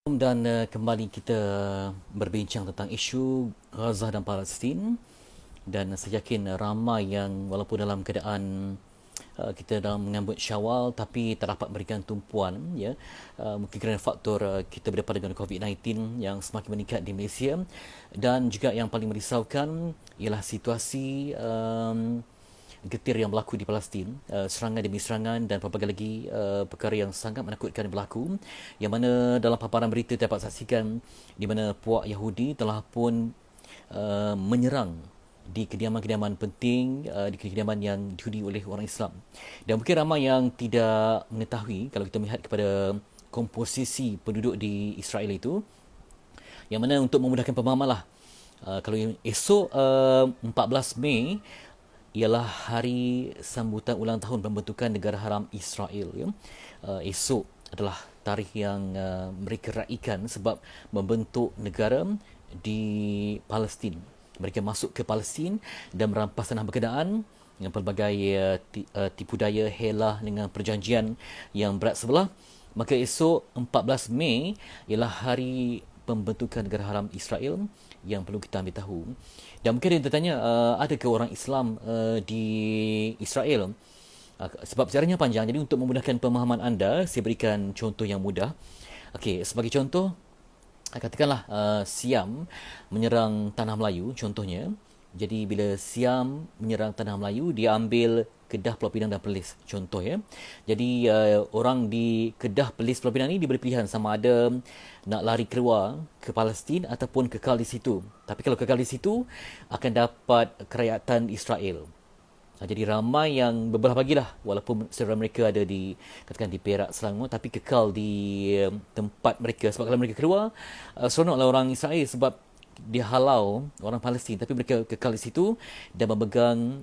Dan kembali kita berbincang tentang isu Gaza dan Palestin, dan saya yakin ramai yang walaupun dalam keadaan kita dalam menyambut Syawal tapi tak dapat memberikan tumpuan, ya, mungkin kerana faktor kita berdepan dengan COVID-19 yang semakin meningkat di Malaysia, dan juga yang paling merisaukan ialah situasi getir yang berlaku di Palestin, serangan demi serangan dan pelbagai lagi perkara yang sangat menakutkan berlaku, yang mana dalam paparan berita dapat saksikan di mana puak Yahudi telah pun menyerang di kediaman-kediaman penting, di kediaman yang dihuni oleh orang Islam. Dan mungkin ramai yang tidak mengetahui kalau kita melihat kepada komposisi penduduk di Israel itu, yang mana untuk memudahkan pemahaman lah, kalau esok 14 Mei ialah hari sambutan ulang tahun pembentukan negara haram Israel, ya. Esok adalah tarikh yang mereka raikan sebab membentuk negara di Palestin. Mereka masuk ke Palestin dan merampas tanah berkenaan dengan pelbagai tipu daya, helah dengan perjanjian yang berat sebelah. Maka esok 14 Mei ialah hari pembentukan negara haram Israel yang perlu kita ambil tahu. Dan mungkin dia tertanya, adakah orang Islam di Israel? Sebab sejarahnya panjang, jadi untuk memudahkan pemahaman anda, saya berikan contoh yang mudah. Okey, sebagai contoh, katakanlah Siam menyerang Tanah Melayu contohnya. Jadi bila Siam menyerang Tanah Melayu, dia ambil Kedah, Pulau Pinang dan Perlis contoh, ya. Jadi orang di Kedah, Perlis, Pulau Pinang ni diberi pilihan sama ada nak lari keluar ke Palestin ataupun kekal di situ. Tapi kalau kekal di situ akan dapat kerajaan Israel. Jadi ramai yang berbelah bagilah, walaupun saudara mereka ada di, katakan di Perak, Selangor, tapi kekal di tempat mereka. Sebab kalau mereka keluar, seronoklah orang Israel sebab dia halau orang Palestin, tapi mereka kekal di situ dan memegang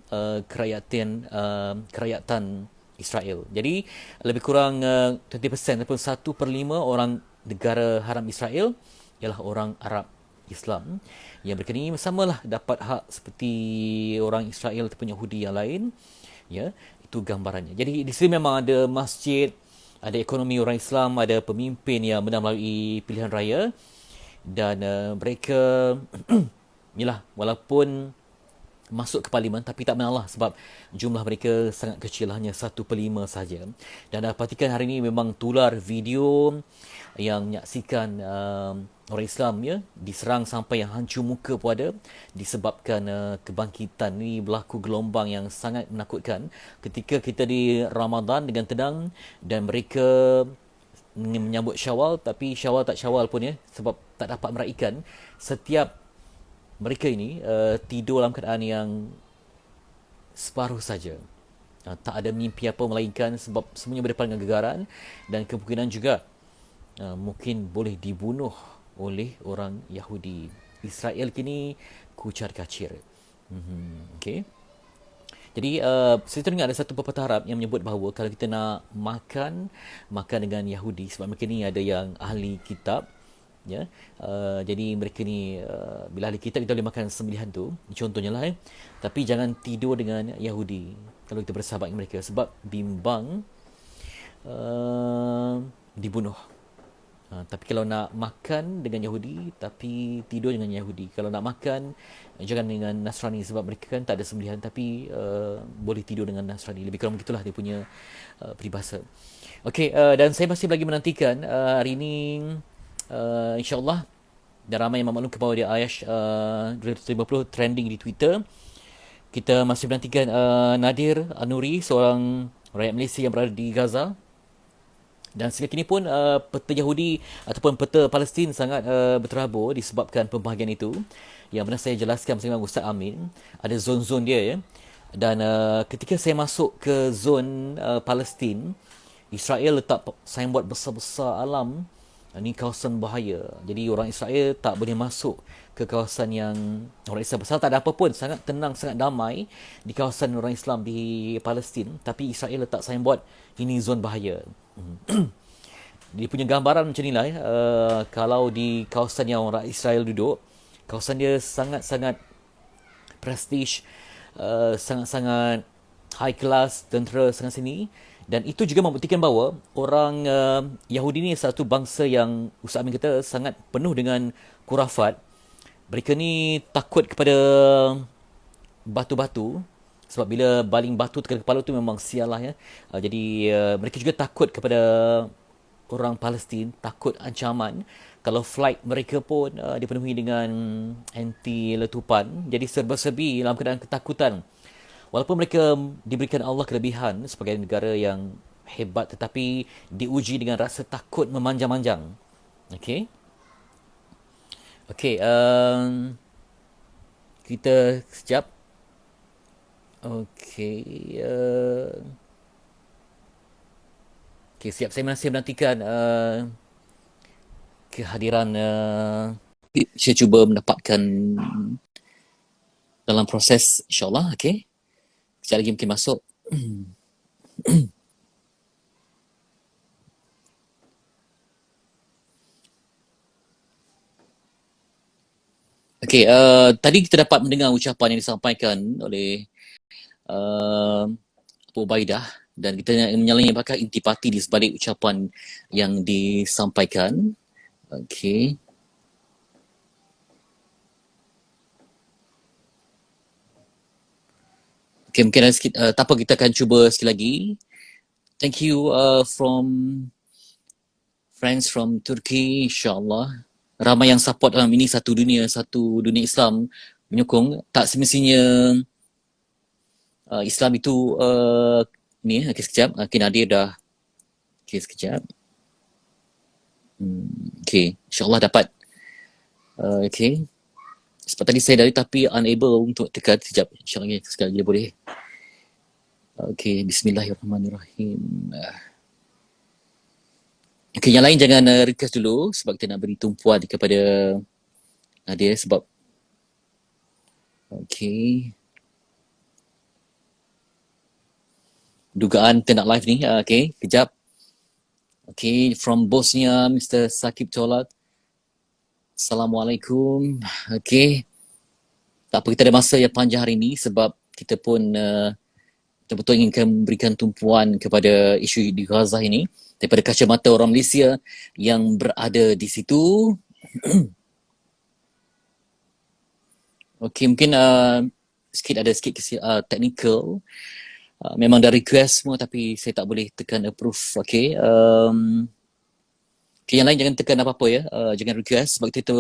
kerajaan Israel. Jadi lebih kurang 20% ataupun 1/5 orang negara haram Israel ialah orang Arab Islam, yang mereka ni samalah dapat hak seperti orang Israel ataupun Yahudi yang lain, ya. Itu gambarannya. Jadi di sini memang ada masjid, ada ekonomi orang Islam, ada pemimpin yang menang melalui pilihan raya, dan mereka yalah, walaupun masuk ke parlimen tapi tak menang lah sebab jumlah mereka sangat kecil, hanya 1/5 saja. Dan perhatikan hari ini memang tular video yang menyaksikan orang Islam, ya, diserang sampai yang hancur muka pun ada, disebabkan kebangkitan ni berlaku gelombang yang sangat menakutkan ketika kita di Ramadan dengan tenang, dan mereka menyambut Syawal, tapi Syawal tak Syawal pun, ya, sebab tak dapat meraihkan. Setiap mereka ini tidur dalam keadaan yang separuh saja. Tak ada mimpi apa melainkan sebab semuanya berdepan dengan gegaran, dan kemungkinan juga mungkin boleh dibunuh oleh orang Yahudi. Israel kini kucar kacir. Okay. Jadi saya teringat ada satu pepatah Arab yang menyebut bahawa kalau kita nak makan dengan Yahudi, sebab mereka ni ada yang ahli kitab, ya. Jadi mereka ni bila ahli kitab kita boleh makan sembelihan tu, contohnya lah, tapi jangan tidur dengan Yahudi kalau kita bersahabat dengan mereka, sebab bimbang dibunuh. Tapi kalau nak makan dengan Yahudi tapi tidur dengan Yahudi, kalau nak makan jangan dengan Nasrani, sebab mereka kan tak ada sembelihan tapi boleh tidur dengan Nasrani. Lebih kurang begitulah dia punya peribahasa. Okey, dan saya masih lagi menantikan hari ini, insyaAllah, dan ramai yang memaklumkan bahawa dia Ayash 250 trending di Twitter. Kita masih menantikan Nadir Anuri, seorang rakyat Malaysia yang berada di Gaza. Dan sehingga kini pun peta Yahudi ataupun peta Palestin sangat berterabur disebabkan pembahagian itu, yang benar saya jelaskan bersama Ustaz Amin. Ada zon-zon dia, ya. Dan ketika saya masuk ke zon Palestin, Israel letak signboard besar-besar alam, ini kawasan bahaya. Jadi orang Israel tak boleh masuk ke kawasan yang orang Islam besar. Tak ada apa pun, sangat tenang, sangat damai di kawasan orang Islam di Palestin. Tapi Israel letak signboard, ini zon bahaya. Dia punya gambaran macam ni lah, ya. Kalau di kawasan yang orang Israel duduk, kawasan dia sangat-sangat prestige, sangat-sangat high class, tentera sangat sini. Dan itu juga membuktikan bahawa orang Yahudi ni satu bangsa yang Ustaz Amin kata sangat penuh dengan kurafat. Mereka ni takut kepada batu-batu, sebab bila baling batu tekan kepala tu memang sial lah ya. Jadi mereka juga takut kepada orang Palestin, takut ancaman. Kalau flight mereka pun dipenuhi dengan anti letupan, jadi serba-serbi dalam keadaan ketakutan. Walaupun mereka diberikan Allah kelebihan sebagai negara yang hebat, tetapi diuji dengan rasa takut memanjang-manjang. Okey. Okey, kita sekejap. Okey. Okey, siap. Saya masih menantikan kehadiran saya cuba mendapatkan dalam proses, insyaAllah. Okey. Sekejap lagi mungkin masuk. Okey, tadi kita dapat mendengar ucapan yang disampaikan oleh Abu Ubaidah, dan kita menyalahkan bakal intipati di sebalik ucapan yang disampaikan. Okey. Okay, mungkin ada sikit, tak apa, kita akan cuba sekali lagi. Thank you from friends from Turkey, insyaAllah. Ramai yang support dalam ini, satu dunia Islam menyokong. Tak semestinya Islam itu ni, okay, sekejap. Okay, Nadir dah. Okay, sekejap. Okay, insyaAllah dapat. Okay. Sebab tadi saya dari tapi unable untuk tekan. Sekejap, insyaAllah sekali lagi boleh. Okay, bismillahirrahmanirrahim. Okay, yang lain jangan request dulu sebab kita nak beri tumpuan kepada Nadia sebab okay. Dugaan kita nak live ni. Okay, kejap. Okay, from Bosnia, Mr. Sakib Tolat. Assalamualaikum. Okay. Tak apa, kita ada masa yang panjang hari ini sebab kita pun betul-betul ingin memberikan tumpuan kepada isu di Gaza ini daripada kacamata orang Malaysia yang berada di situ. Okay, mungkin ada sikit technical. Memang dah request semua tapi saya tak boleh tekan approve. Okay. Okay, yang lain jangan tekan apa-apa ya. Jangan request sebab kita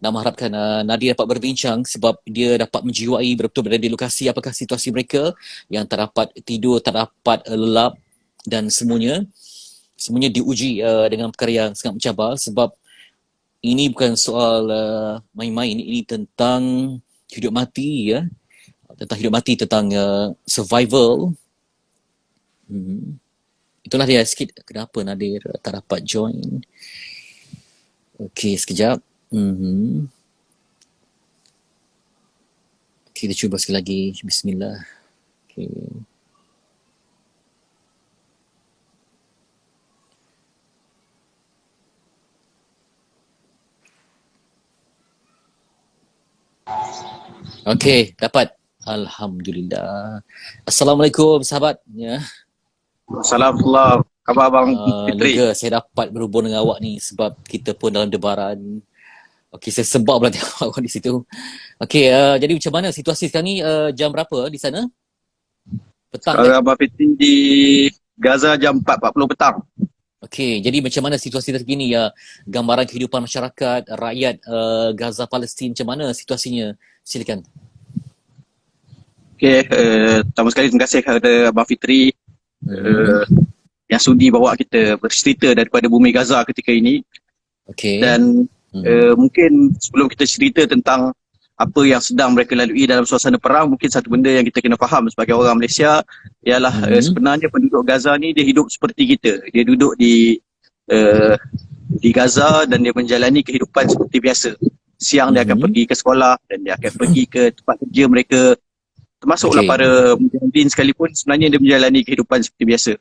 nak mengharapkan Nadia dapat berbincang sebab dia dapat menjiwai betul-betul berada di lokasi apakah situasi mereka yang tak dapat tidur, tak dapat lelap dan semuanya diuji dengan perkara yang sangat mencabar sebab ini bukan soal main-main, ini tentang hidup mati ya. Tentang hidup mati, tentang survival. Itulah dia sikit kenapa Nadir tak dapat join. Okey, sekejap. Okey, kita cuba sekali lagi. Bismillah. Okey. Okey, dapat. Alhamdulillah. Assalamualaikum sahabat. Ya. Assalamualaikum. Khabar Abang Fitri? Lega saya dapat berhubung dengan awak ni sebab kita pun dalam debaran. Okey, saya sebab pula tengok awak di situ. Okey, jadi macam mana situasi sekarang ni, jam berapa di sana? Petang. Sekarang Abang Fitri di Gaza jam 4.40 petang. Okey, jadi macam mana situasi terkini ya? Gambaran kehidupan masyarakat, rakyat Gaza Palestin, macam mana situasinya? Silakan. Okey, pertama sekali terima kasih kepada Abang Fitri yang sudi bawa kita bercerita daripada bumi Gaza ketika ini. Okey. Dan mungkin sebelum kita cerita tentang apa yang sedang mereka lalui dalam suasana perang, mungkin satu benda yang kita kena faham sebagai orang Malaysia ialah sebenarnya penduduk Gaza ni dia hidup seperti kita. Dia duduk di Gaza dan dia menjalani kehidupan seperti biasa. Siang dia akan pergi ke sekolah dan dia akan pergi ke tempat kerja mereka. Termasuklah para mujahidin sekalipun sebenarnya dia menjalani kehidupan seperti biasa.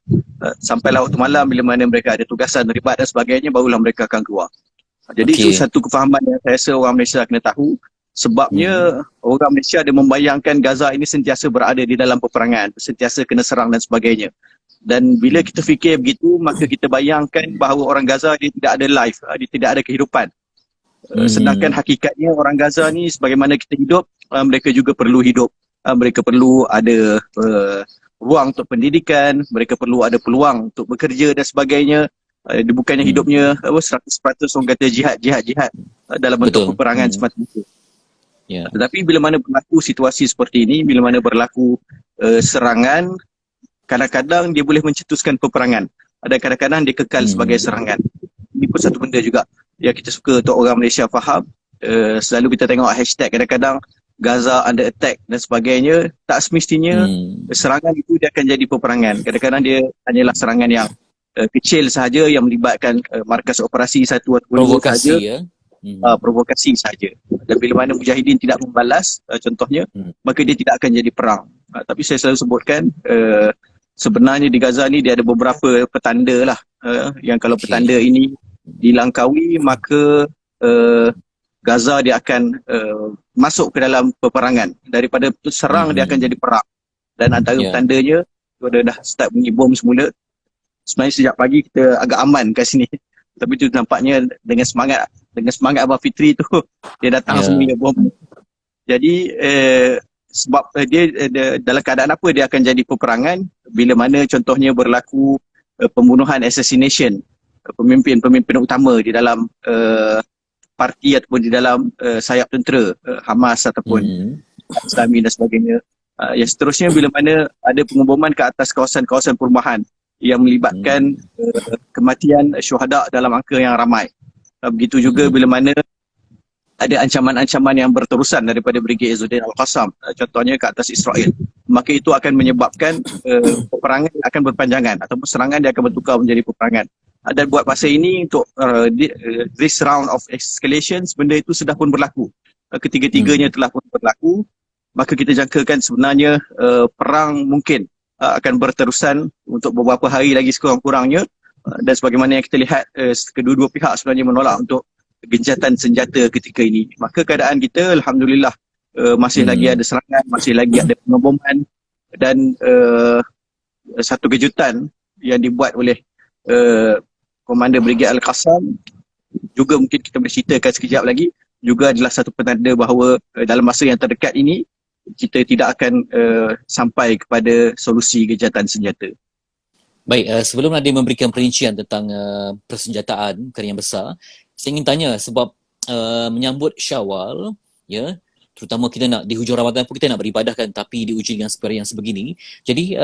Sampailah waktu malam bila mana mereka ada tugasan ribat dan sebagainya, barulah mereka akan keluar. Jadi itu satu kefahaman yang saya rasa orang Malaysia kena tahu. Sebabnya orang Malaysia ada membayangkan Gaza ini sentiasa berada di dalam peperangan, sentiasa kena serang dan sebagainya. Dan bila kita fikir begitu, maka kita bayangkan bahawa orang Gaza dia tidak ada life, dia tidak ada kehidupan. Sedangkan hakikatnya orang Gaza ni sebagaimana kita hidup, mereka juga perlu hidup. Mereka perlu ada ruang untuk pendidikan, mereka perlu ada peluang untuk bekerja dan sebagainya. Bukannya hidupnya 100% orang kata jihad dalam bentuk peperangan semata-mata. Yeah. Tetapi bila mana berlaku situasi seperti ini, bila mana berlaku serangan, kadang-kadang dia boleh mencetuskan peperangan. Dan kadang-kadang dia kekal sebagai serangan. Ini pun satu benda juga yang kita suka untuk orang Malaysia faham. Selalu kita tengok hashtag kadang-kadang Gaza under attack dan sebagainya. Tak semestinya serangan itu dia akan jadi peperangan. Kadang-kadang dia hanyalah serangan yang kecil sahaja yang melibatkan markas operasi satu atau dua sahaja. Provokasi sahaja. Dan bila mana mujahidin tidak membalas, contohnya, maka dia tidak akan jadi perang. Tapi saya selalu sebutkan, sebenarnya di Gaza ni dia ada beberapa petanda lah, yang kalau petanda ini dilangkaui, maka Gaza dia akan masuk ke dalam peperangan. Daripada serang dia akan jadi perang. Dan antara petandanya, dia dah start bunyi bom semula. Sebenarnya sejak pagi kita agak aman kat sini. Tapi tu nampaknya dengan semangat Abang Fitri tu, dia datang semua bom. Jadi sebab dia dalam keadaan apa dia akan jadi peperangan bila mana contohnya berlaku pembunuhan, assassination pemimpin utama di dalam parti ataupun di dalam sayap tentera Hamas ataupun Islami dan sebagainya. Yang seterusnya bila mana ada pengeboman ke atas kawasan-kawasan perumahan yang melibatkan kematian syuhada dalam angka yang ramai. Begitu juga bila mana ada ancaman-ancaman yang berterusan daripada Brigade Izzuddin Al-Qassam, contohnya ke atas Israel, maka itu akan menyebabkan peperangan akan berpanjangan ataupun serangan dia akan bertukar menjadi peperangan. Dan buat masa ini untuk this round of escalations, benda itu sudah pun berlaku. Ketiga-tiganya telah pun berlaku, maka kita jangkakan sebenarnya perang mungkin akan berterusan untuk beberapa hari lagi sekurang-kurangnya. Dan sebagaimana yang kita lihat, kedua-dua pihak sebenarnya menolak untuk gencatan senjata ketika ini. Maka keadaan kita Alhamdulillah masih lagi ada serangan, masih lagi ada pengeboman, dan satu kejutan yang dibuat oleh Komander Brigade Al-Qassam juga mungkin kita boleh ceritakan sekejap lagi, juga adalah satu petanda bahawa dalam masa yang terdekat ini kita tidak akan sampai kepada solusi gencatan senjata. Baik, sebelum Nadim memberikan perincian tentang persenjataan perkara yang besar, saya ingin tanya sebab menyambut Syawal, ya, terutama kita nak di hujung Ramadan pun kita nak beribadah kan, tapi diuji dengan perkara yang sebegini. Jadi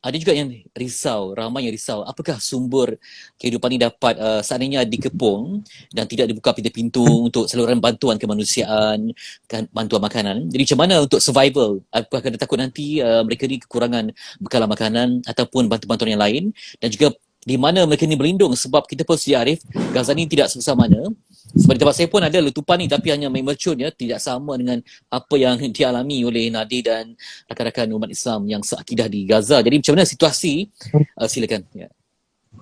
ada juga yang risau, ramai yang risau, apakah sumber kehidupan ini dapat seandainya dikepung dan tidak dibuka pintu-pintu untuk saluran bantuan kemanusiaan, bantuan makanan. Jadi macam mana untuk survival? Apakah ada takut nanti mereka ni kekurangan bekalan makanan ataupun bantuan-bantuan yang lain, dan juga di mana mereka ni berlindung, sebab kita pun sedia arif Gaza ni tidak sebesar mana. Sebab di tempat saya pun ada letupan ni, tapi hanya mercunnya tidak sama dengan apa yang dialami oleh Nadi dan rakan-rakan umat Islam yang seakidah di Gaza. Jadi macam mana situasi? Silakan. Ya.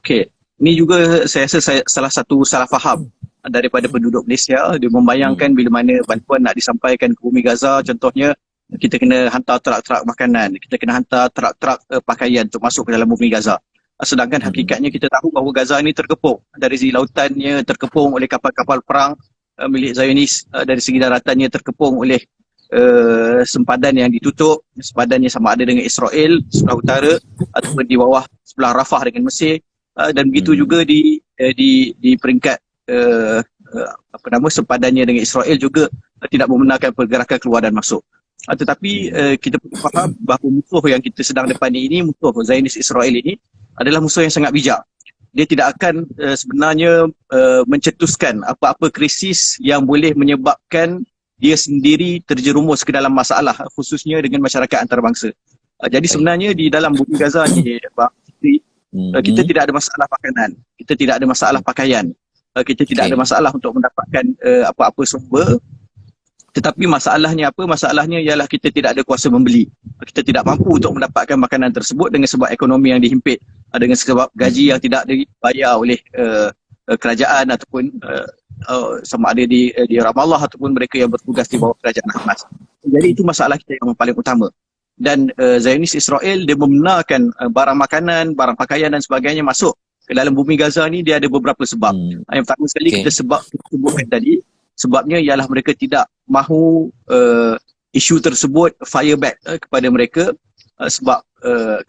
Okey, ini juga saya rasa salah satu salah faham daripada penduduk Malaysia. Dia membayangkan bila mana bantuan nak disampaikan ke bumi Gaza, contohnya kita kena hantar trak-trak makanan, kita kena hantar trak-trak pakaian untuk masuk ke dalam bumi Gaza. Sedangkan hakikatnya kita tahu bahawa Gaza ini terkepung. Dari segi lautannya terkepung oleh kapal-kapal perang milik Zionis, dari segi daratannya terkepung oleh sempadan yang ditutup, sempadannya sama ada dengan Israel sebelah utara ataupun di bawah sebelah Rafah dengan Mesir, dan begitu juga di peringkat sempadannya dengan Israel juga tidak membenarkan pergerakan keluar dan masuk. Tetapi kita perlu faham bahawa musuh yang kita sedang depani ini, musuh Zionis Israel ini adalah musuh yang sangat bijak. Dia tidak akan sebenarnya mencetuskan apa-apa krisis yang boleh menyebabkan dia sendiri terjerumus ke dalam masalah, khususnya dengan masyarakat antarabangsa. Jadi sebenarnya di dalam bumi Gaza ni, kita tidak ada masalah makanan, kita tidak ada masalah pakaian, kita tidak ada masalah untuk mendapatkan apa-apa sumber. Tetapi masalahnya apa? Masalahnya ialah kita tidak ada kuasa membeli. Kita tidak mampu untuk mendapatkan makanan tersebut dengan sebab ekonomi yang dihimpit, dengan sebab gaji yang tidak dibayar oleh kerajaan ataupun sama ada di Ramallah ataupun mereka yang bertugas di bawah kerajaan Hamas. Jadi itu masalah kita yang paling utama. dan Zionis Israel dia membenarkan barang makanan, barang pakaian dan sebagainya masuk ke dalam bumi Gaza ni. Dia ada beberapa sebab. Yang pertama sekali kita sebutkan tadi, sebabnya ialah mereka tidak mahu isu tersebut fire back kepada mereka, sebab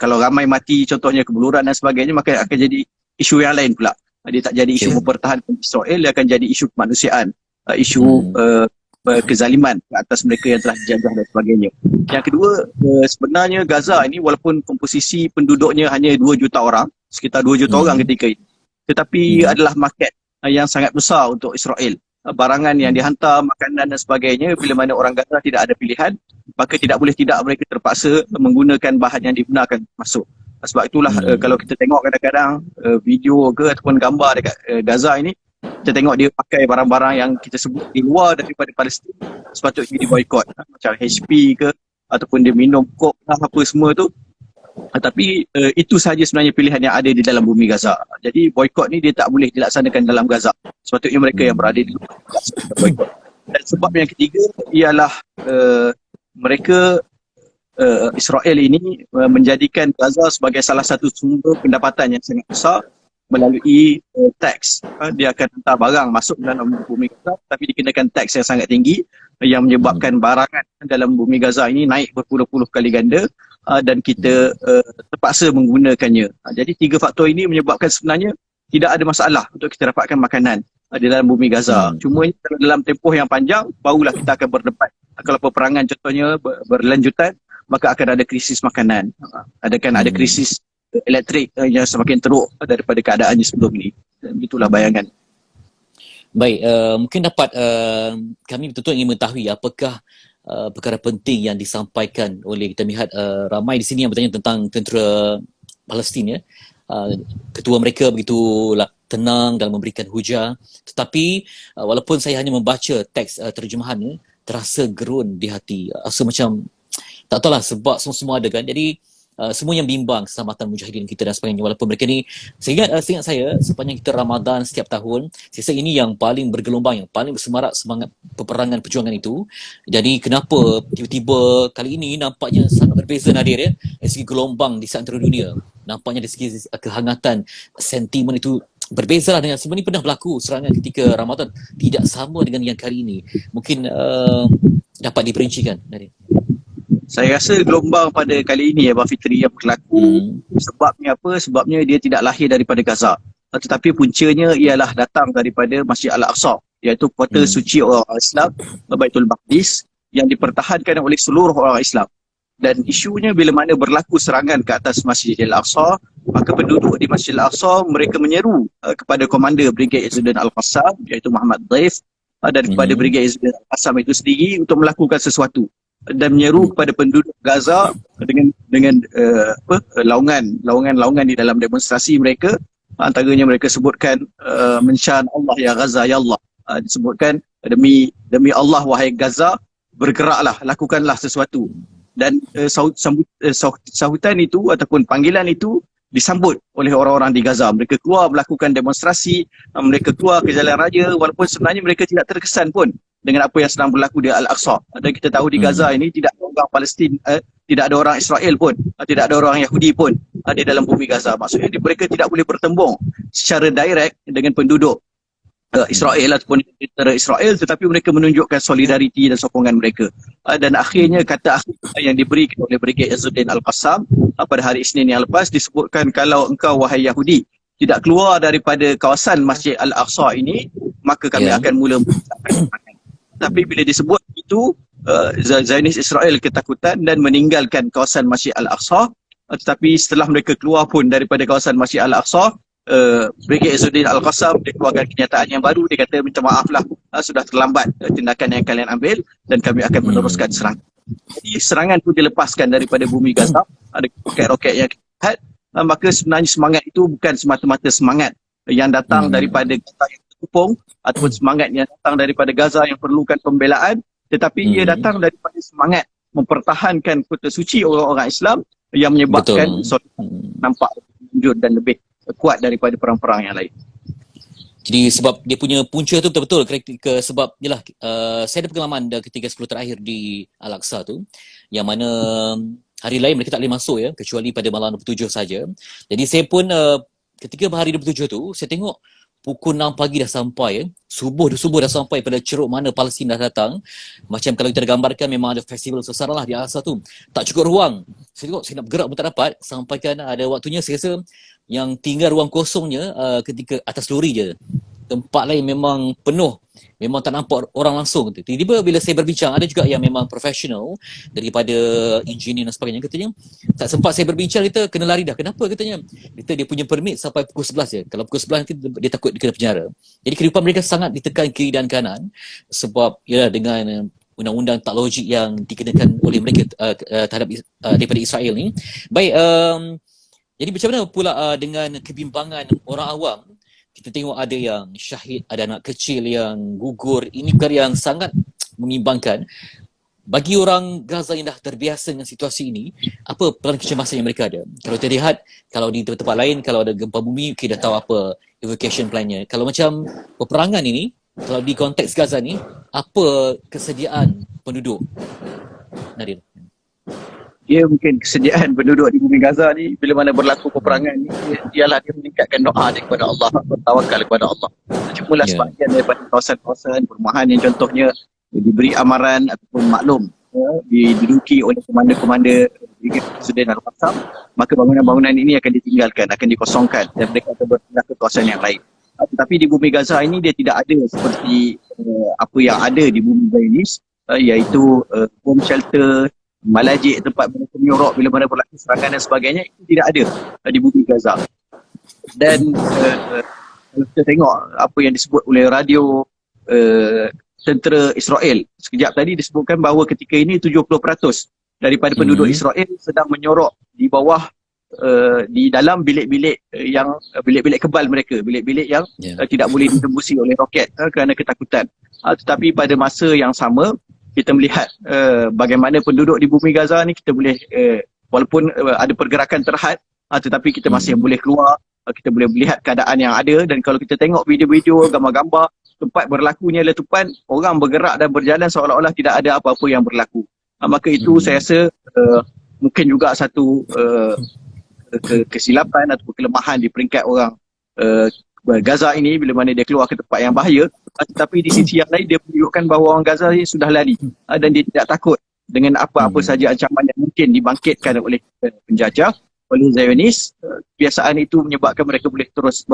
kalau ramai mati contohnya kebeluran dan sebagainya, maka akan jadi isu yang lain pula. Dia tak jadi isu mempertahankan Israel, dia akan jadi isu kemanusiaan, isu kezaliman ke atas mereka yang telah dijajah dan sebagainya. Yang kedua, sebenarnya Gaza ini walaupun komposisi penduduknya hanya 2 juta orang, sekitar 2 juta orang ketika itu, tetapi adalah market yang sangat besar untuk Israel. Barangan yang dihantar, makanan dan sebagainya, bila mana orang Gaza tidak ada pilihan, maka tidak boleh tidak mereka terpaksa menggunakan bahan yang dibenarkan masuk. Sebab itulah kalau kita tengok kadang-kadang video ke ataupun gambar dekat Gaza ini, kita tengok dia pakai barang-barang yang kita sebut di luar daripada Palestin, sepatutnya di boycott, macam HP ke, ataupun dia minum kok apa semua tu. Tapi itu sahaja sebenarnya pilihan yang ada di dalam bumi Gaza. Jadi boycott ni dia tak boleh dilaksanakan dalam Gaza. Sepatutnya mereka yang berada di luar boycott. Dan sebab yang ketiga ialah mereka Israel ini menjadikan Gaza sebagai salah satu sumber pendapatan yang sangat besar melalui teks. Dia akan hantar barang masuk dalam bumi Gaza, tapi dikenakan teks yang sangat tinggi yang menyebabkan barangan dalam bumi Gaza ini naik berpuluh-puluh kali ganda, dan kita terpaksa menggunakannya. Jadi 3 faktor ini menyebabkan sebenarnya tidak ada masalah untuk kita dapatkan makanan di dalam bumi Gaza. Cuma dalam tempoh yang panjang barulah kita akan berdebat. Kalau peperangan contohnya berlanjutan, maka akan ada krisis makanan. Ada krisis elektrik yang semakin teruk daripada keadaannya sebelum ini. Dan itulah bayangan. Baik, mungkin dapat kami betul-betul ingin mengetahui apakah perkara penting yang disampaikan oleh, kita lihat ramai di sini yang bertanya tentang tentera Palestin, ya. Ketua mereka begitu tenang dalam memberikan hujah, tetapi walaupun saya hanya membaca teks terjemahannya, terasa gerun di hati, rasa macam tak tahulah sebab semua ada kan. Jadi semua yang bimbang keselamatan mujahidin kita dan sebagainya, walaupun mereka ni, seingat saya sepanjang kita Ramadan setiap tahun, saya rasa ini yang paling bergelombang, yang paling bersemarak semangat peperangan perjuangan itu. Jadi kenapa tiba-tiba kali ini nampaknya sangat berbeza, Nadir, ya, dari segi gelombang di seantero dunia, nampaknya dari segi kehangatan sentimen itu berbezalah dengan sebelum ini. Pernah berlaku serangan ketika Ramadan, tidak sama dengan yang kali ini. Mungkin dapat diperincikan, Nadir. Saya rasa gelombang pada kali ini, Abang Fitri, yang berlaku sebabnya apa? Sebabnya dia tidak lahir daripada Gaza, tetapi puncanya ialah datang daripada Masjid Al-Aqsa, iaitu kota suci orang Islam, Baitul Maqdis, yang dipertahankan oleh seluruh orang Islam. Dan isunya bila mana berlaku serangan ke atas Masjid Al-Aqsa, maka penduduk di Masjid Al-Aqsa mereka menyeru kepada komander Brigade Izzuddin Al-Qassam, iaitu Muhammad Daif, dan kepada Brigade Izzuddin Al-Qassam itu sendiri untuk melakukan sesuatu, dan menyeru kepada penduduk Gaza dengan laungan di dalam demonstrasi mereka. Antaranya mereka sebutkan mensyan Allah ya Gaza ya Allah, disebutkan demi Allah wahai Gaza, bergeraklah, lakukanlah sesuatu. Dan sahutan itu ataupun panggilan itu disambut oleh orang-orang di Gaza. Mereka keluar melakukan demonstrasi, mereka keluar ke jalan raya, walaupun sebenarnya mereka tidak terkesan pun dengan apa yang sedang berlaku di Al-Aqsa. Dan kita tahu di Gaza ini tidak ada orang Palestin, tidak ada orang Israel pun, tidak ada orang Yahudi pun di dalam bumi Gaza. Maksudnya mereka tidak boleh bertembung secara direct dengan penduduk Israel ataupun tentera Israel, tetapi mereka menunjukkan solidariti dan sokongan mereka. Dan akhirnya kata akhir yang diberikan oleh Brigade Izzuddin Al-Qassam pada hari Isnin yang lepas disebutkan, kalau engkau wahai Yahudi tidak keluar daripada kawasan Masjid Al-Aqsa ini, maka kami akan mula mencabut. Tapi bila disebut itu, Zionis Israel ketakutan dan meninggalkan kawasan Masjid Al-Aqsa. Tetapi setelah mereka keluar pun daripada kawasan Masjid Al-Aqsa, Brigade Izzuddin Al-Qassam dia keluarkan kenyataan yang baru. Dia kata, minta maaflah, sudah terlambat tindakan yang kalian ambil dan kami akan meneruskan serangan. Jadi serangan itu dilepaskan daripada bumi Gaza, ada roket-roket yang kita lihat. Maka sebenarnya semangat itu bukan semata-mata semangat yang datang daripada Gaza yang terkepung, ataupun semangat yang datang daripada Gaza yang perlukan pembelaan, tetapi ia datang daripada semangat mempertahankan kota suci orang-orang Islam yang menyebabkan nampak lebih dan lebih kuat daripada perang-perang yang lain. Jadi sebab dia punya punca tu betul-betul sebab yalah, saya ada pengalaman ketika 10 terakhir di Al-Aqsa tu, yang mana hari lain mereka tak boleh masuk ya, kecuali pada malam 27 saja. Jadi saya pun ketika hari 27 tu, saya tengok pukul 6 pagi dah sampai ya. Subuh dah sampai pada ceruk mana Palestin dah datang. Macam kalau kita dah gambarkan memang ada festival besar lah di Al-Aqsa tu. Tak cukup ruang. Saya tengok saya nak bergerak pun tak dapat. Sampaikan ada waktunya saya rasa yang tinggal ruang kosongnya ketika atas lori je. Tempat lain memang penuh. Memang tak nampak orang langsung. Tiba-tiba bila saya berbincang, ada juga yang memang profesional daripada engineer dan sebagainya. Katanya, tak sempat saya berbincang, kita kena lari dah. Kenapa katanya? Dia punya permit sampai pukul 11 je. Kalau pukul 11 nanti dia takut dikena penjara. Jadi kehidupan mereka sangat ditekan kiri dan kanan. Sebab ya dengan undang-undang tak logik yang dikenakan oleh mereka terhadap daripada Israel ni. Baik, jadi macam mana pula dengan kebimbangan orang awam? Kita tengok ada yang syahid, ada anak kecil yang gugur. Ini perkara yang sangat membimbangkan. Bagi orang Gaza yang dah terbiasa dengan situasi ini, apa pelan kecemasan yang mereka ada? Kalau kita lihat, kalau di tempat-tempat lain, kalau ada gempa bumi, kita dah tahu apa evacuation plan-nya. Kalau macam peperangan ini, kalau di konteks Gaza ni, apa kesediaan penduduk? Nadir. Dia mungkin kesediaan penduduk di bumi Gaza ni bila mana berlaku peperangan ni ialah dia meningkatkan doa dia kepada Allah, bertawakal kepada Allah. Cumalah sebahagian daripada kawasan-kawasan perumahan yang contohnya diberi amaran ataupun maklum diduduki oleh komander-komander Presiden Al-Qassam, maka bangunan-bangunan ini akan ditinggalkan, akan dikosongkan dan mereka akan berpindah ke kawasan yang lain. Tetapi di bumi Gaza ini dia tidak ada seperti apa yang ada di bumi Zionis, iaitu bomb shelter, malajik tempat mereka menyorok bila mana berlaku serangan dan sebagainya, itu tidak ada di bumi Gaza. Dan kalau kita tengok apa yang disebut oleh radio tentera Israel, sekejap tadi disebutkan bahawa ketika ini 70% daripada penduduk Israel sedang menyorok di bawah di dalam bilik-bilik yang bilik-bilik kebal mereka, bilik-bilik yang tidak boleh ditembusi oleh roket kerana ketakutan. Tetapi pada masa yang sama kita melihat bagaimana penduduk di bumi Gaza ni, kita boleh walaupun ada pergerakan terhad, tetapi kita masih boleh keluar, kita boleh melihat keadaan yang ada. Dan kalau kita tengok video-video, gambar-gambar tempat berlakunya letupan, orang bergerak dan berjalan seolah-olah tidak ada apa-apa yang berlaku. Maka itu saya rasa mungkin juga satu kesilapan atau kelemahan di peringkat orang Gaza ini bila mana dia keluar ke tempat yang bahaya. Tetapi di sisi yang lain dia menunjukkan bahawa orang Gaza ini sudah lari dan dia tidak takut dengan apa-apa saja ancaman yang mungkin dibangkitkan oleh penjajah, oleh Zionis. Kebiasaan itu menyebabkan mereka boleh terus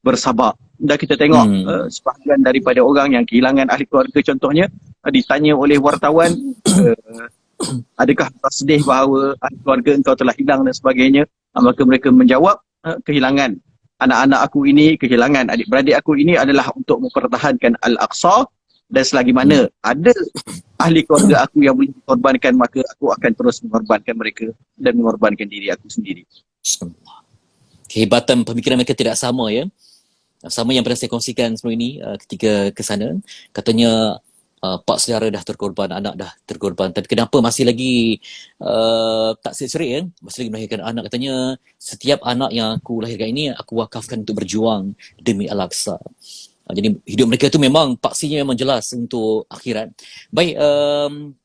bersabar. Dan kita tengok sebahagian daripada orang yang kehilangan ahli keluarga contohnya, ditanya oleh wartawan, adakah kau sedih bahawa ahli keluarga engkau telah hilang dan sebagainya, maka mereka menjawab, kehilangan anak-anak aku ini, kehilangan adik-beradik aku ini adalah untuk mempertahankan Al-Aqsa, dan selagi mana ada ahli keluarga aku yang boleh dikorbankan, maka aku akan terus mengorbankan mereka dan mengorbankan diri aku sendiri. Kehebatan pemikiran mereka tidak sama ya. Sama yang pernah saya kongsikan sebelum ini ketika ke sana. Katanya pak saudara dah terkorban, anak dah terkorban, tapi kenapa masih lagi tak serik ya, masih lagi melahirkan anak. Katanya setiap anak yang aku lahirkan ini aku wakafkan untuk berjuang demi Al-Aqsa. Jadi hidup mereka tu memang paksinya memang jelas untuk akhirat. Baik,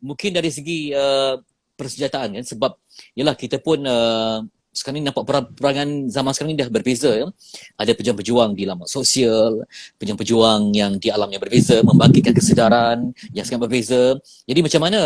mungkin dari segi persenjataan kan, sebab yalah kita pun sekarang ni nampak perangan zaman sekarang ni dah berbeza ya. Ada pejuang-pejuang di laman sosial, pejuang-pejuang yang di alam yang berbeza, membangkitkan kesedaran yang sangat berbeza. Jadi macam mana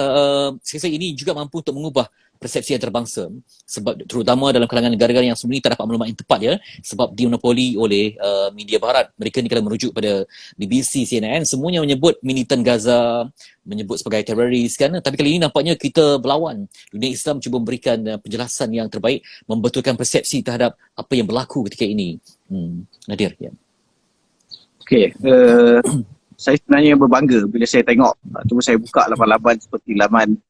saya rasa ini juga mampu untuk mengubah persepsi antarabangsa, sebab terutama dalam kalangan negara-negara yang sebenarnya tak dapat maklumat yang tepat ya, sebab dimonopoli oleh media barat. Mereka ni kalau merujuk pada BBC, CNN, semuanya menyebut militan Gaza, menyebut sebagai teroris kan, tapi kali ini nampaknya kita berlawan. Dunia Islam cuba memberikan penjelasan yang terbaik, membetulkan persepsi terhadap apa yang berlaku ketika ini. Nadir ya. Okey, saya sebenarnya berbangga bila saya tengok, cuma saya buka laman-laman seperti laman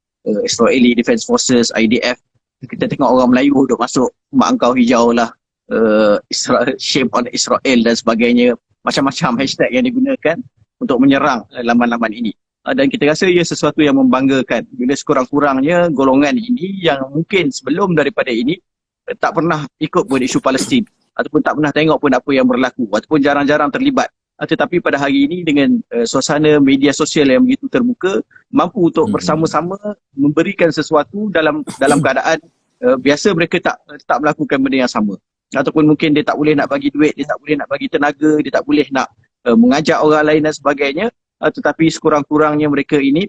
Israeli Defense Forces, IDF, kita tengok orang Melayu duk masuk mak engkau hijau lah, shame on Israel dan sebagainya, macam-macam hashtag yang digunakan untuk menyerang laman-laman ini. Dan kita rasa ia sesuatu yang membanggakan bila sekurang-kurangnya golongan ini yang mungkin sebelum daripada ini tak pernah ikut pun isu Palestin ataupun tak pernah tengok pun apa yang berlaku ataupun jarang-jarang terlibat tetapi pada hari ini dengan suasana media sosial yang begitu terbuka, mampu untuk bersama-sama memberikan sesuatu dalam keadaan biasa mereka tak melakukan benda yang sama. Ataupun mungkin dia tak boleh nak bagi duit, dia tak boleh nak bagi tenaga, dia tak boleh nak mengajak orang lain dan sebagainya, tetapi sekurang-kurangnya mereka ini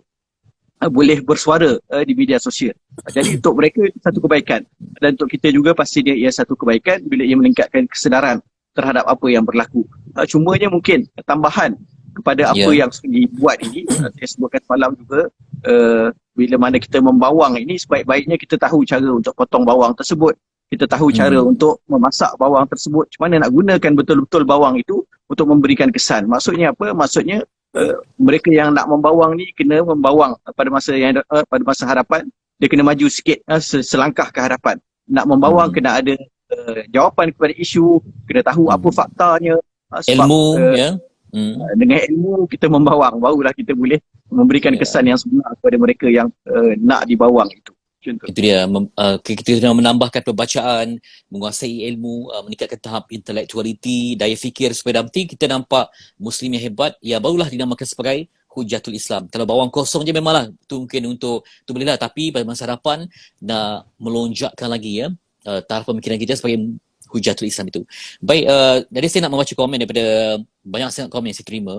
boleh bersuara di media sosial. Jadi untuk mereka itu satu kebaikan, dan untuk kita juga pasti dia ia satu kebaikan bila ia meningkatkan kesedaran terhadap apa yang berlaku. Cumanya mungkin tambahan kepada apa yang dibuat ini, saya sebutkan semalam juga, bila mana kita membawang ini, sebaik-baiknya kita tahu cara untuk potong bawang tersebut. Kita tahu cara untuk memasak bawang tersebut. Macam mana nak gunakan betul-betul bawang itu untuk memberikan kesan. Maksudnya apa? Maksudnya mereka yang nak membawang ni kena membawang pada masa hadapan. Dia kena maju sikit, selangkah ke hadapan. Nak membawang kena ada jawapan kepada isu, kena tahu apa faktanya. Sebab, ilmu, dengan ilmu kita membawang, barulah kita boleh memberikan kesan yang sebenar kepada mereka yang nak dibawang itu. Contoh. Itu dia, kita kena menambahkan pembacaan, menguasai ilmu, meningkatkan tahap intelektualiti, daya fikir, supaya nanti kita nampak Muslim yang hebat, ya barulah dinamakan sebagai Hujatul Islam. Kalau bawang kosong je memanglah, tu mungkin untuk, tu bolehlah, tapi pada masa hadapan nak melonjakkan lagi taraf pemikiran kita sebagai Hujatul Islam itu. Baik, dari saya nak membaca komen daripada banyak sangat komen yang saya terima.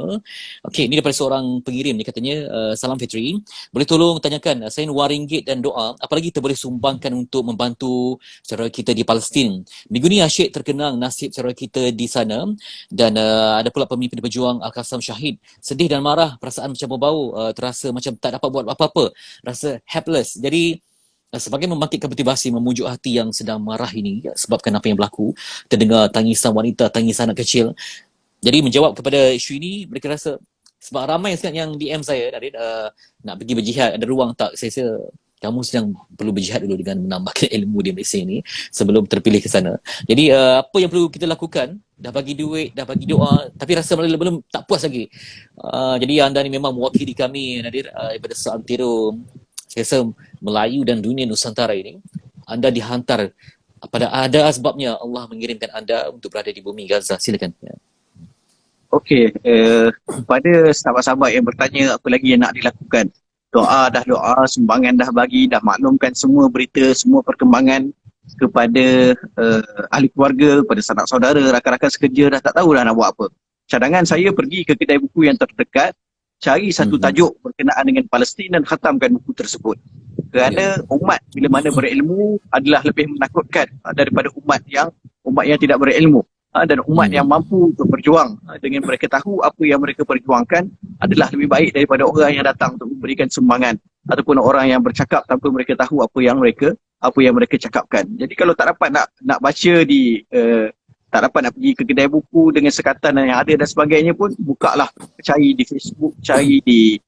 Okey, ini daripada seorang pengirim, dia katanya, salam Fitri, boleh tolong tanyakan saya RM2 dan doa, apalagi kita boleh sumbangkan untuk membantu saudara kita di Palestin. Minggu ni asyik terkenang nasib saudara kita di sana, dan ada pula pemimpin pejuang Al-Qassam Syahid, sedih dan marah, perasaan macam berbau, terasa macam tak dapat buat apa-apa, rasa helpless. Jadi sebagai membangkitkan motivasi, memujuk hati yang sedang marah ini sebabkan apa yang berlaku, terdengar tangisan wanita, tangisan anak kecil. Jadi menjawab kepada isu ini, mereka rasa, sebab ramai sangat yang DM saya, Narid, nak pergi berjihad, ada ruang tak? Saya rasa kamu sedang perlu berjihad dulu dengan menambahkan ilmu di Malaysia ini sebelum terpilih ke sana. Jadi apa yang perlu kita lakukan, dah bagi duit, dah bagi doa, tapi rasa belum tak puas lagi. Jadi anda ni memang mewakili kami, Nadir, daripada Seantero, saya rasa Melayu dan dunia Nusantara ini, anda dihantar pada ada sebabnya Allah mengirimkan anda untuk berada di bumi Gaza. Silakan. Okey, kepada sahabat-sahabat yang bertanya apa lagi yang nak dilakukan, doa dah doa, sumbangan dah bagi, dah maklumkan semua berita, semua perkembangan kepada ahli keluarga, kepada sanak saudara, rakan-rakan sekerja, dah tak tahu dah nak buat apa. Cadangan saya pergi ke kedai buku yang terdekat, cari satu tajuk berkenaan dengan Palestin dan khatamkan buku tersebut. Kerana umat bila mana berilmu adalah lebih menakutkan daripada umat yang tidak berilmu. Dan umat yang mampu untuk berjuang dengan mereka tahu apa yang mereka perjuangkan adalah lebih baik daripada orang yang datang untuk memberikan sumbangan ataupun orang yang bercakap tanpa mereka tahu apa yang mereka cakapkan. Jadi kalau tak dapat nak baca tak dapat nak pergi ke kedai buku dengan sekatan yang ada dan sebagainya pun, bukalah, cari di Facebook, cari di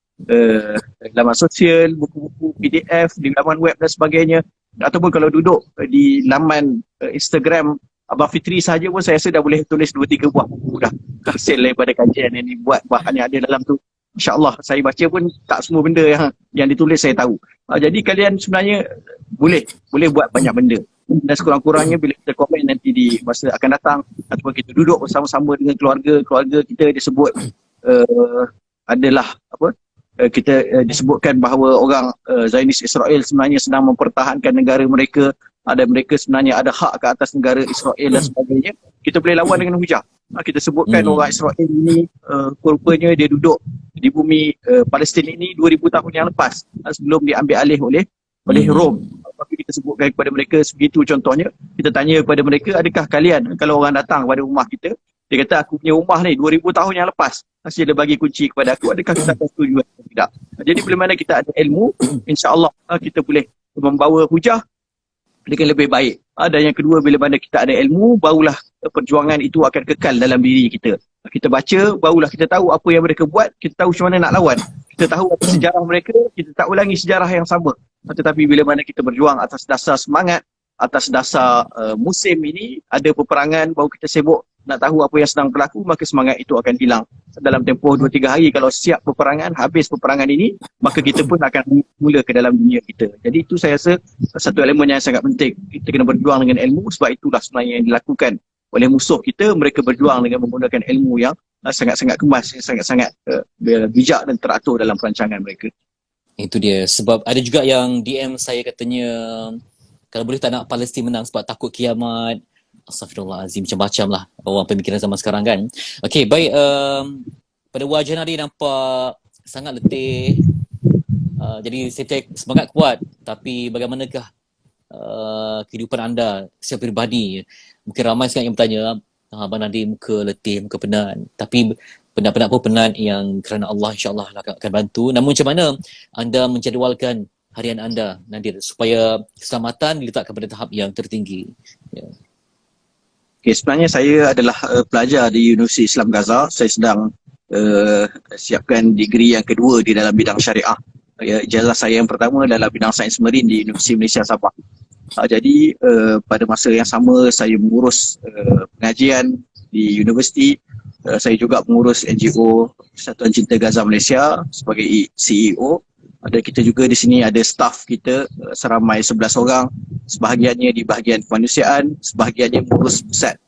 laman sosial, buku-buku PDF di laman web dan sebagainya, ataupun kalau duduk di laman Instagram Abang Fitri saja pun saya rasa dah boleh tulis 2-3 buah buku dah hasil daripada kajian yang dibuat, bahan yang ada dalam tu. InsyaAllah saya baca pun tak semua benda yang ditulis saya tahu. Jadi kalian sebenarnya boleh buat banyak benda. Dan sekurang-kurangnya bila kita komen nanti di masa akan datang, ataupun kita duduk bersama-sama dengan keluarga kita disebut adalah apa, kita disebutkan bahawa orang Zionis Israel sebenarnya sedang mempertahankan negara mereka, ada mereka sebenarnya ada hak ke atas negara Israel dan sebagainya, kita boleh lawan dengan hujah. Kita sebutkan orang Israel ini rupanya dia duduk di bumi Palestin ini 2000 tahun yang lepas sebelum diambil alih oleh Rom. Tapi kita sebutkan kepada mereka sebegitu contohnya, kita tanya kepada mereka, adakah kalian kalau orang datang kepada rumah kita, dia kata aku punya rumah ni 2000 tahun yang lepas, masih dia bagi kunci kepada aku, adakah kita akan setuju atau tidak? Jadi bila mana kita ada ilmu, insya-Allah kita boleh membawa hujah dengan lebih baik. Dan yang kedua, bila mana kita ada ilmu, barulah perjuangan itu akan kekal dalam diri kita. Kita baca, barulah kita tahu apa yang mereka buat, kita tahu macam mana nak lawan. Kita tahu apa sejarah mereka, kita tak ulangi sejarah yang sama. Tetapi bila mana kita berjuang atas dasar semangat, atas dasar musim ini, ada peperangan, baru kita sibuk nak tahu apa yang sedang berlaku, maka semangat itu akan hilang. Dalam tempoh 2-3 hari, kalau siap peperangan, habis peperangan ini, maka kita pun akan mula ke dalam dunia kita. Jadi itu saya rasa satu elemen yang sangat penting. Kita kena berjuang dengan ilmu, sebab itulah sebenarnya yang dilakukan oleh musuh kita. Mereka berjuang dengan menggunakan ilmu yang sangat-sangat kemas, sangat-sangat bijak dan teratur dalam perancangan mereka. Itu dia. Sebab ada juga yang DM saya katanya kalau boleh tak nak Palestin menang sebab takut kiamat. Astaghfirullahalazim, macam-macam lah orang pemikiran zaman sekarang kan. Okey, baik, pada wajah Nadir nampak sangat letih. Jadi saya cek semangat kuat, tapi bagaimanakah kehidupan anda secara peribadi? Mungkin ramai sangat yang bertanya, Abang Nadir muka letih, muka penat. Tapi penat-penat pun penat yang kerana Allah insyaAllah akan bantu. Namun macam mana anda menjadualkan harian anda, Nadir, supaya keselamatan diletakkan pada tahap yang tertinggi? Ya. Okay, sebenarnya saya adalah pelajar di Universiti Islam Gaza. Saya sedang siapkan degree yang kedua di dalam bidang syariah. Ijazah saya yang pertama dalam bidang sains marin di Universiti Malaysia Sabah. Jadi pada masa yang sama saya mengurus pengajian di universiti. Saya juga mengurus NGO Persatuan Cinta Gaza Malaysia sebagai CEO. Ada kita juga di sini ada staff kita seramai 11 orang. Sebahagiannya di bahagian kemanusiaan, sebahagiannya mengurus pusat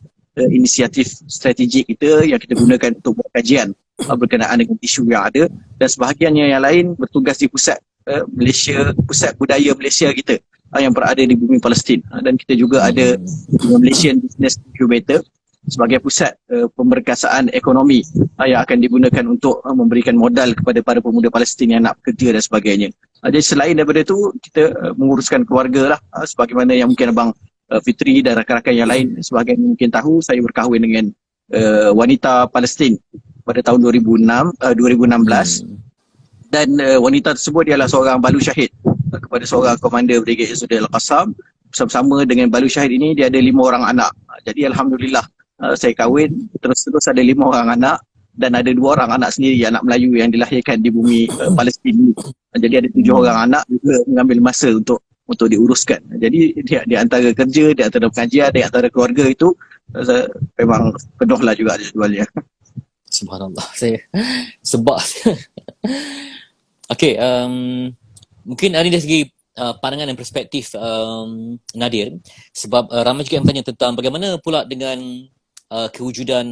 inisiatif strategik kita yang kita gunakan untuk buat kajian berkenaan dengan isu yang ada, dan sebahagiannya yang lain bertugas di pusat Malaysia, pusat budaya Malaysia kita yang berada di bumi Palestin, dan kita juga ada Malaysian Business Incubator sebagai pusat pemberkasaan ekonomi yang akan digunakan untuk memberikan modal kepada para pemuda Palestin yang nak bekerja dan sebagainya. Jadi selain daripada itu, kita menguruskan keluarga lah, sebagaimana yang mungkin Abang Fitri dan rakan-rakan yang lain sebahagian mungkin tahu, saya berkahwin dengan wanita Palestin pada tahun 2016 dan wanita tersebut dia adalah seorang balu syahid kepada seorang komander Brigade Izzuddin Al-Qassam. Bersama-sama dengan balu syahid ini dia ada 5 orang anak. Jadi alhamdulillah saya kahwin terus-terus ada 5 orang anak, dan ada 2 orang anak sendiri, anak Melayu yang dilahirkan di bumi Palestin. Jadi ada 7 orang anak juga mengambil masa untuk diuruskan. Jadi di antara kerja, di antara pengajian, di antara keluarga itu memang penuhlah juga jadualnya. Subhanallah, saya sebab. Okey, mungkin ini dari segi pandangan dan perspektif Nadir, sebab ramai juga yang bertanya tentang bagaimana pula dengan kewujudan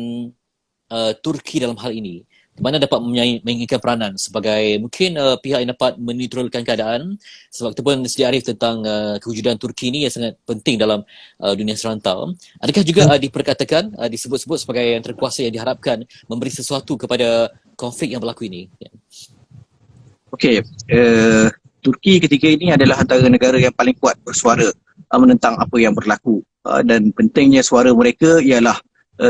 Turki dalam hal ini. Di mana dapat menginginkan peranan sebagai mungkin pihak yang dapat menetralkan keadaan, sebab kita pun sedia arif tentang kewujudan Turki ini yang sangat penting dalam dunia serantau. Adakah juga diperkatakan, disebut-sebut sebagai yang terkuasa yang diharapkan memberi sesuatu kepada konflik yang berlaku ini? Okey, Turki ketika ini adalah antara negara yang paling kuat bersuara menentang apa yang berlaku, dan pentingnya suara mereka ialah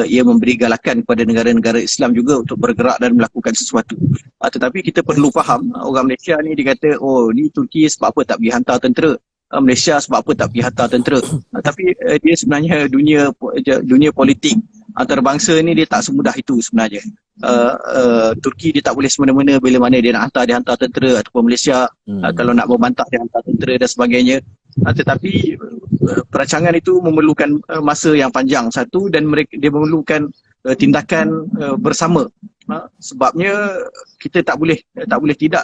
ia memberi galakan kepada negara-negara Islam juga untuk bergerak dan melakukan sesuatu. Tetapi kita perlu faham, orang Malaysia ni dia kata, oh ni Turki sebab apa tak pergi hantar tentera, Malaysia sebab apa tak pergi hantar tentera. Tapi dia sebenarnya dunia politik antarabangsa ni dia tak semudah itu sebenarnya. Turki dia tak boleh semena-mena bila mana dia nak hantar, dia hantar tentera, ataupun Malaysia kalau nak membantah dia hantar tentera dan sebagainya. Tetapi perancangan itu memerlukan masa yang panjang satu, dan dia memerlukan tindakan bersama. Sebabnya kita tak boleh tidak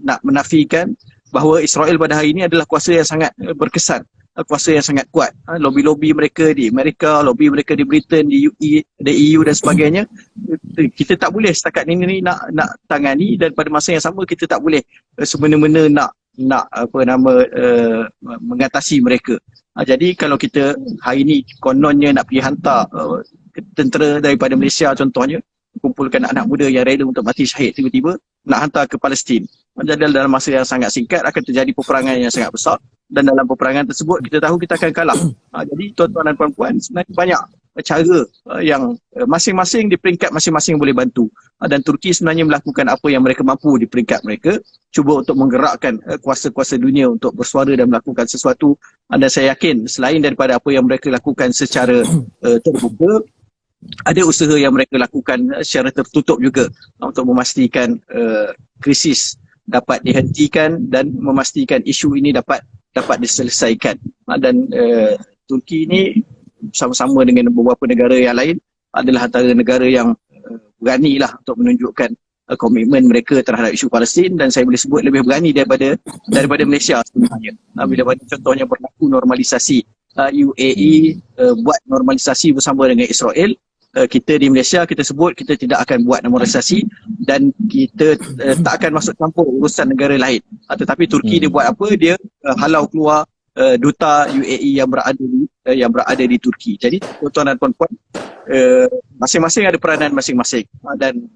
nak menafikan bahawa Israel pada hari ini adalah kuasa yang sangat berkesan, kuasa yang sangat kuat. Lobby-lobby mereka di Amerika, lobby mereka di Britain, di EU dan sebagainya. Kita tak boleh setakat ini nak tangani, dan pada masa yang sama kita tak boleh semena-mena nak mengatasi mereka. Jadi kalau kita hari ini kononnya nak pergi hantar tentera daripada Malaysia contohnya, kumpulkan anak muda yang rela untuk mati syahid tiba-tiba nak hantar ke Palestin, jadi dalam masa yang sangat singkat akan terjadi peperangan yang sangat besar, dan dalam peperangan tersebut kita tahu kita akan kalah. Jadi tuan-tuan dan puan-puan, sebenarnya banyak cara yang masing-masing di peringkat masing-masing boleh bantu, dan Turki sebenarnya melakukan apa yang mereka mampu di peringkat mereka, cuba untuk menggerakkan kuasa-kuasa dunia untuk bersuara dan melakukan sesuatu. Dan saya yakin selain daripada apa yang mereka lakukan secara terbuka, ada usaha yang mereka lakukan secara tertutup juga untuk memastikan krisis dapat dihentikan dan memastikan isu ini dapat diselesaikan. Dan Turki ini bersama-sama dengan beberapa negara yang lain adalah antara negara yang beranilah untuk menunjukkan komitmen mereka terhadap isu Palestin, dan saya boleh sebut lebih berani daripada Malaysia sebenarnya. Bila mana contohnya berlaku normalisasi, UAE buat normalisasi bersama dengan Israel, kita di Malaysia kita sebut kita tidak akan buat normalisasi dan kita tak akan masuk campur urusan negara lain. Tetapi Turki dia buat apa? Dia halau keluar duta UAE yang berada di Turki. Jadi tuan-tuan dan puan-puan, masing-masing ada peranan masing-masing, dan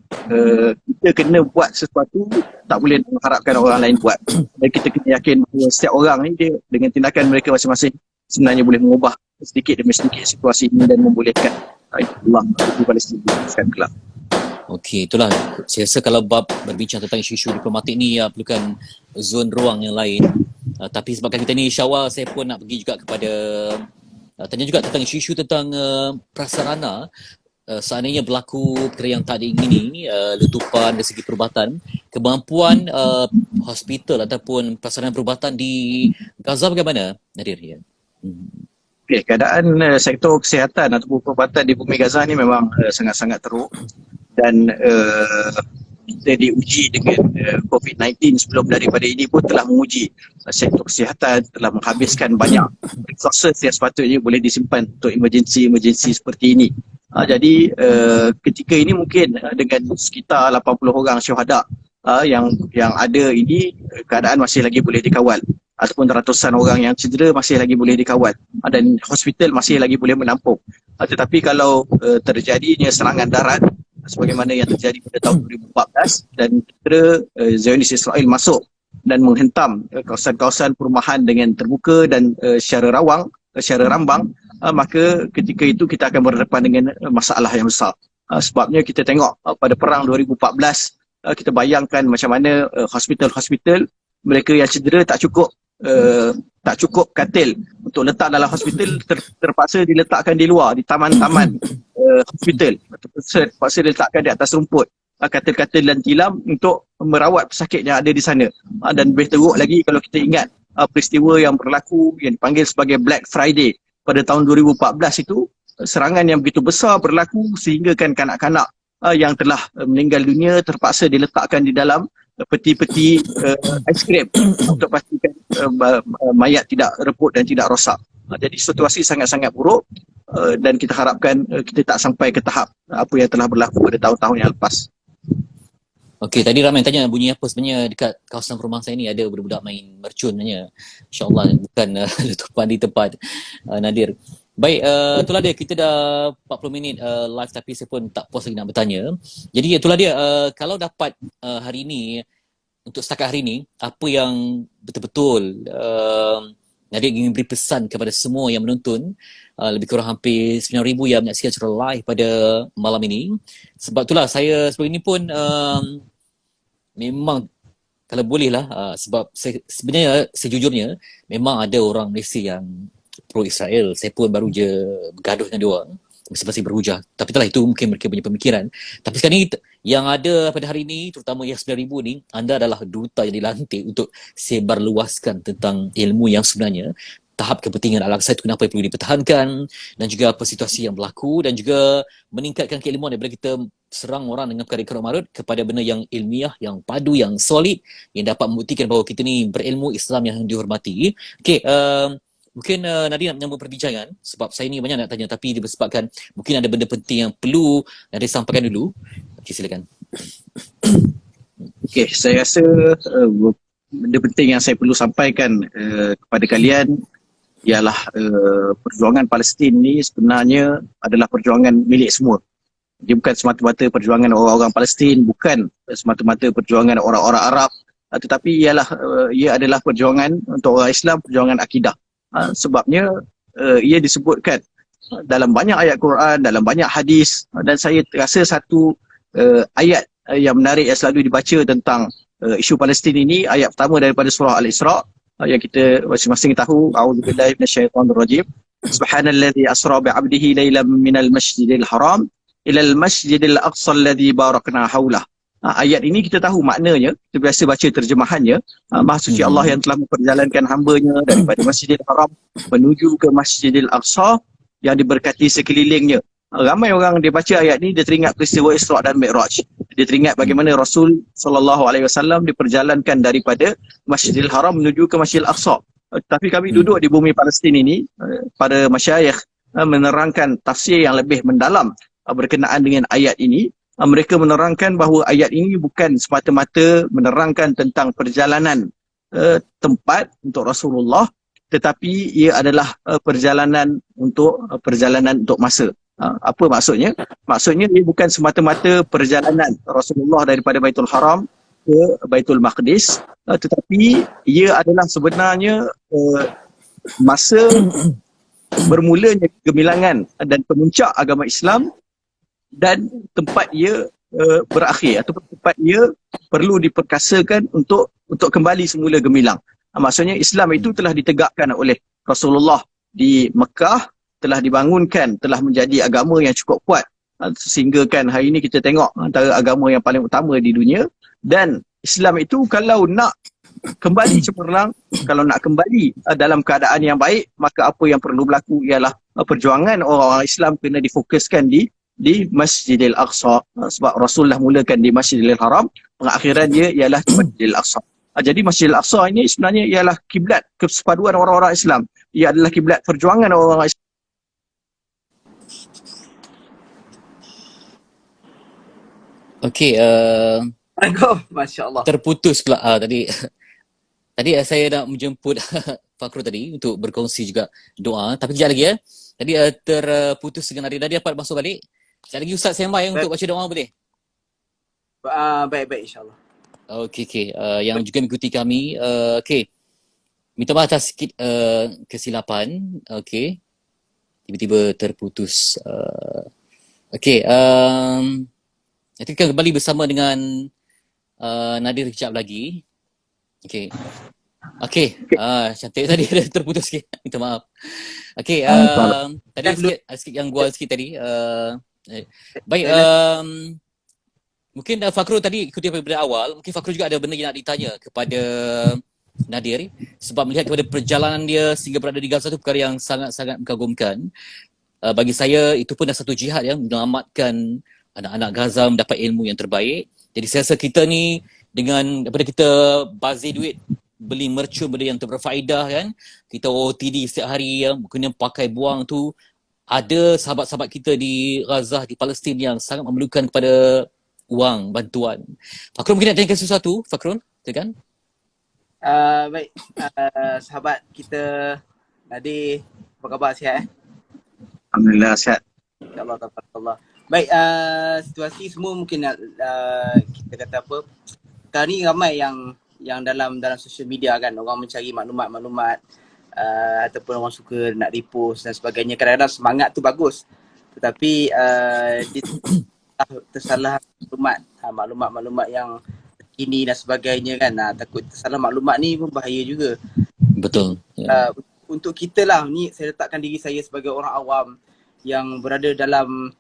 kita kena buat sesuatu, tak boleh mengharapkan orang lain buat. Dan kita kena yakin bahawa setiap orang ni dia dengan tindakan mereka masing-masing sebenarnya boleh mengubah sedikit demi sedikit situasi ini dan membolehkan Allah di Palestin kelak. Okey, itulah. Saya rasa kalau bab berbincang tentang isu-isu diplomatik ni perlukan zon ruang yang lain. Tapi sebabkan kita ni Syawal, saya pun nak pergi juga kepada tanya juga tentang isu-isu tentang prasarana. Seandainya berlaku perkara yang tak diingini, letupan dari segi perubatan, kemampuan hospital ataupun prasarana perubatan di Gaza bagaimana, Nadir? Ya. Okay, keadaan sektor kesihatan ataupun perubatan di bumi Gaza ni memang sangat-sangat teruk, dan kita diuji dengan COVID-19 sebelum daripada ini pun telah menguji sektor kesihatan, telah menghabiskan banyak resources yang sepatutnya boleh disimpan untuk emergency seperti ini. Jadi ketika ini mungkin dengan sekitar 80 orang syuhada yang ada ini, keadaan masih lagi boleh dikawal, ataupun ratusan orang yang cedera masih lagi boleh dikawal, dan hospital masih lagi boleh menampung. Tetapi kalau terjadinya serangan darat sebagaimana yang terjadi pada tahun 2014 dan kira Zionis Israel masuk dan menghentam kawasan-kawasan perumahan dengan terbuka dan secara rambang, maka ketika itu kita akan berhadapan dengan masalah yang besar. Sebabnya kita tengok pada perang 2014, kita bayangkan macam mana hospital-hospital mereka yang cedera tak cukup katil untuk letak dalam hospital, terpaksa diletakkan di luar, di taman-taman hospital, terpaksa diletakkan di atas rumput, katil-katil dan tilam untuk merawat pesakit yang ada di sana. Dan lebih teruk lagi kalau kita ingat peristiwa yang berlaku yang dipanggil sebagai Black Friday pada tahun 2014 itu, serangan yang begitu besar berlaku sehingga kan kanak-kanak yang telah meninggal dunia terpaksa diletakkan di dalam peti-peti aiskrim untuk pastikan mayat tidak reput dan tidak rosak. Jadi situasi sangat-sangat buruk, dan kita harapkan kita tak sampai ke tahap apa yang telah berlaku pada tahun-tahun yang lepas. Okey, tadi ramai tanya bunyi apa sebenarnya dekat kawasan perumahan saya ni, ada budak-budak main mercun sebenarnya. InsyaAllah bukan letupan di tempat Nadir. Baik, itulah dia, kita dah 40 minit live tapi saya pun tak puas lagi nak bertanya. Jadi itulah dia, kalau dapat hari ini, untuk setakat hari ini, apa yang betul-betul Nadir ingin beri pesan kepada semua yang menonton, lebih kurang hampir 9,000 yang menyaksikan secara live pada malam ini. Sebab itulah saya sebelum ini pun memang kalau boleh lah, sebab sebenarnya sejujurnya memang ada orang Malaysia yang pro-Israel. Saya pun baru je bergaduh dengan diorang masing-masing berhujah. Tapi itulah, itu mungkin mereka punya pemikiran. Tapi sekarang ni yang ada pada hari ini, terutama yang 9,000 ni, anda adalah duta yang dilantik untuk sebarluaskan tentang ilmu yang sebenarnya, tahap kepentingan Al-Aqsa itu kenapa perlu dipertahankan, dan juga apa situasi yang berlaku, dan juga meningkatkan keilmuan daripada kita serang orang dengan perkara kerap marut kepada benda yang ilmiah, yang padu, yang solid, yang dapat membuktikan bahawa kita ni berilmu, Islam yang dihormati. Okey, mungkin Nadir nak menyambung perbincangan sebab saya ni banyak nak tanya, tapi disebabkan mungkin ada benda penting yang perlu Nadir sampaikan dulu. Okey, silakan. Okey, saya rasa benda penting yang saya perlu sampaikan kepada kalian ialah perjuangan Palestin ni sebenarnya adalah perjuangan milik semua. Dia bukan semata-mata perjuangan orang-orang Palestin, bukan semata-mata perjuangan orang-orang Arab, tetapi ia adalah perjuangan untuk orang Islam, perjuangan akidah. Sebabnya ia disebutkan dalam banyak ayat Quran, dalam banyak hadis, dan saya rasa satu ayat yang menarik yang selalu dibaca tentang isu Palestin ini, ayat pertama daripada surah Al-Isra yang kita masing-masing tahu, a'udzubillahi minasyaitonirrajim, subhanallazi asra bi'abdihi lailan minal masjidil haram ilal masjidil aqsa alladzi barakna haulah. Ayat ini kita tahu maknanya, kita biasa baca terjemahannya, Maha Suci Allah yang telah memperjalankan hamba-Nya daripada Masjidil Haram menuju ke Masjidil Aqsa yang diberkati sekelilingnya. Ramai orang dia baca ayat ini, dia teringat peristiwa Isra dan Mi'raj. Dia teringat bagaimana Rasul SAW diperjalankan daripada Masjidil Haram menuju ke Masjidil Aqsa. Tapi kami duduk di bumi Palestin ini, para masyayikh menerangkan tafsir yang lebih mendalam berkenaan dengan ayat ini. Mereka menerangkan bahawa ayat ini bukan semata-mata menerangkan tentang perjalanan tempat untuk Rasulullah, tetapi ia adalah perjalanan untuk masa. Apa maksudnya? Maksudnya ia bukan semata-mata perjalanan Rasulullah daripada Baitul Haram ke Baitul Maqdis, tetapi ia adalah sebenarnya masa bermulanya kegemilangan dan kemuncak agama Islam, dan tempat ia berakhir, ataupun tempat ia perlu diperkasakan untuk kembali semula gemilang. Maksudnya Islam itu telah ditegakkan oleh Rasulullah di Mekah, telah dibangunkan, telah menjadi agama yang cukup kuat, sehingga kan hari ini kita tengok antara agama yang paling utama di dunia. Dan Islam itu kalau nak kembali cemerlang, kalau nak kembali dalam keadaan yang baik, maka apa yang perlu berlaku ialah perjuangan orang-orang Islam kena difokuskan di Masjidil Aqsa, sebab Rasulullah mulakan di Masjidil Haram, pengakhiran dia ialah di Masjidil Aqsa. Jadi Masjidil Aqsa ini sebenarnya ialah kiblat kesepaduan orang-orang Islam. Ia adalah kiblat perjuangan orang-orang Islam. Okey, Masya Allah. terputus pula tadi. Tadi saya nak menjemput Fakrul tadi untuk berkongsi juga doa, tapi sekejap lagi Tadi terputus dengan Nadia. Nadia dapat masuk balik. Sekejap lagi Ustaz sembang untuk baca doa boleh? Baik-baik insyaAllah. Okey. Yang juga mengikuti kami, okey. Minta maaf atas sikit kesilapan. Okey. Tiba-tiba terputus. Okey. Nanti kita kembali bersama dengan Nadir kejap lagi. Okey. Cantik tadi dah terputus sikit. Minta maaf. Okey, tadi sikit yang gua sikit tadi. Baik, mungkin Fakrul tadi ikuti daripada awal. Mungkin Fakrul juga ada benda yang nak ditanya kepada Nadir, sebab melihat kepada perjalanan dia sehingga berada di Gaza itu perkara yang sangat-sangat mengagumkan. Bagi saya itu pun dah satu jihad menyelamatkan anak-anak Gaza mendapat ilmu yang terbaik. Jadi saya rasa kita ni dengan daripada kita bazir duit beli mercun benda yang berfaedah kan, kita OTD setiap hari kemudian pakai buang tu, ada sahabat-sahabat kita di Gaza, di Palestin yang sangat memerlukan kepada wang bantuan. Fakrul mungkin nak tanyakan sesuatu, Fakrul, silakan. Baik, sahabat kita Nadir, apa khabar, sihat? Alhamdulillah sihat. InsyaAllah, tabarakallah. Baik, situasi semua mungkin kita kata apa, sekarang ni ramai yang dalam sosial media kan, orang mencari maklumat-maklumat ataupun orang suka nak repost dan sebagainya. Kadang-kadang semangat tu bagus, tetapi dia tersalah maklumat yang ini dan sebagainya kan. Takut tersalah maklumat ni pun bahaya juga. Betul. Untuk kita lah ni, saya letakkan diri saya sebagai orang awam yang berada dalam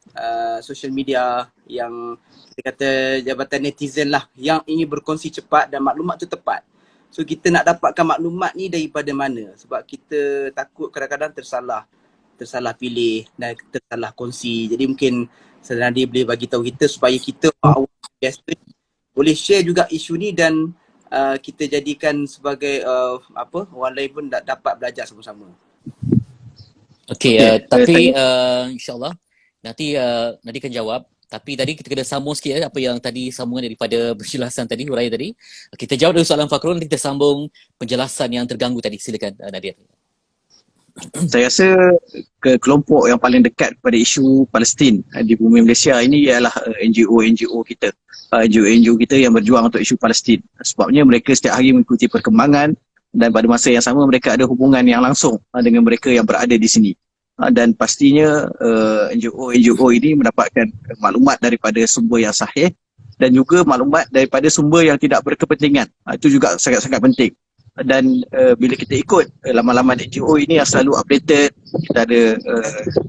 social media, yang kita kata jabatan netizen lah, yang ingin berkongsi cepat dan maklumat tu tepat. So kita nak dapatkan maklumat ni daripada mana? Sebab kita takut kadang-kadang tersalah pilih dan tersalah kongsi. Jadi mungkin Saudara Nadir boleh bagi tahu kita supaya kita awam biasa boleh share juga isu ni, dan kita jadikan sebagai orang lain pun dapat belajar sama-sama. Okey, tapi insyaAllah nanti akan jawab. Tapi tadi kita kena sambung sikit apa yang tadi sambungan daripada penjelasan tadi, huraian tadi. Kita jawab dulu soalan Fakrul, nanti kita sambung penjelasan yang terganggu tadi. Silakan Nadir. Saya rasa kelompok yang paling dekat pada isu Palestin di bumi Malaysia ini ialah NGO kita. NGO kita yang berjuang untuk isu Palestin. Sebabnya mereka setiap hari mengikuti perkembangan, dan pada masa yang sama mereka ada hubungan yang langsung dengan mereka yang berada di sini. Dan pastinya NGO ini mendapatkan maklumat daripada sumber yang sahih dan juga maklumat daripada sumber yang tidak berkepentingan. Itu juga sangat-sangat penting. Dan bila kita ikut laman-laman NGO ini yang selalu updated, kita ada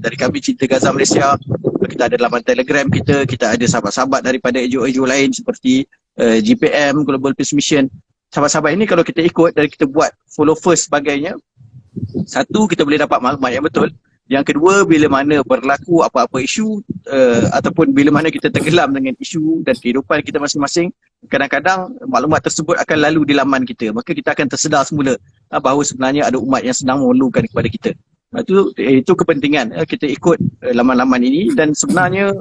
dari kami Cinta Gaza Malaysia, kita ada laman Telegram kita ada sahabat-sahabat daripada NGO lain seperti GPM, Global Peace Mission. Sahabat-sahabat ini kalau kita ikut dan kita buat follow first sebagainya, satu, kita boleh dapat maklumat yang betul. Yang kedua, bila mana berlaku apa-apa isu ataupun bila mana kita tenggelam dengan isu dan kehidupan kita masing-masing, kadang-kadang maklumat tersebut akan lalu di laman kita. Maka kita akan tersedar semula bahawa sebenarnya ada umat yang sedang memerlukan kepada kita. Itu kepentingan kita ikut laman-laman ini, dan sebenarnya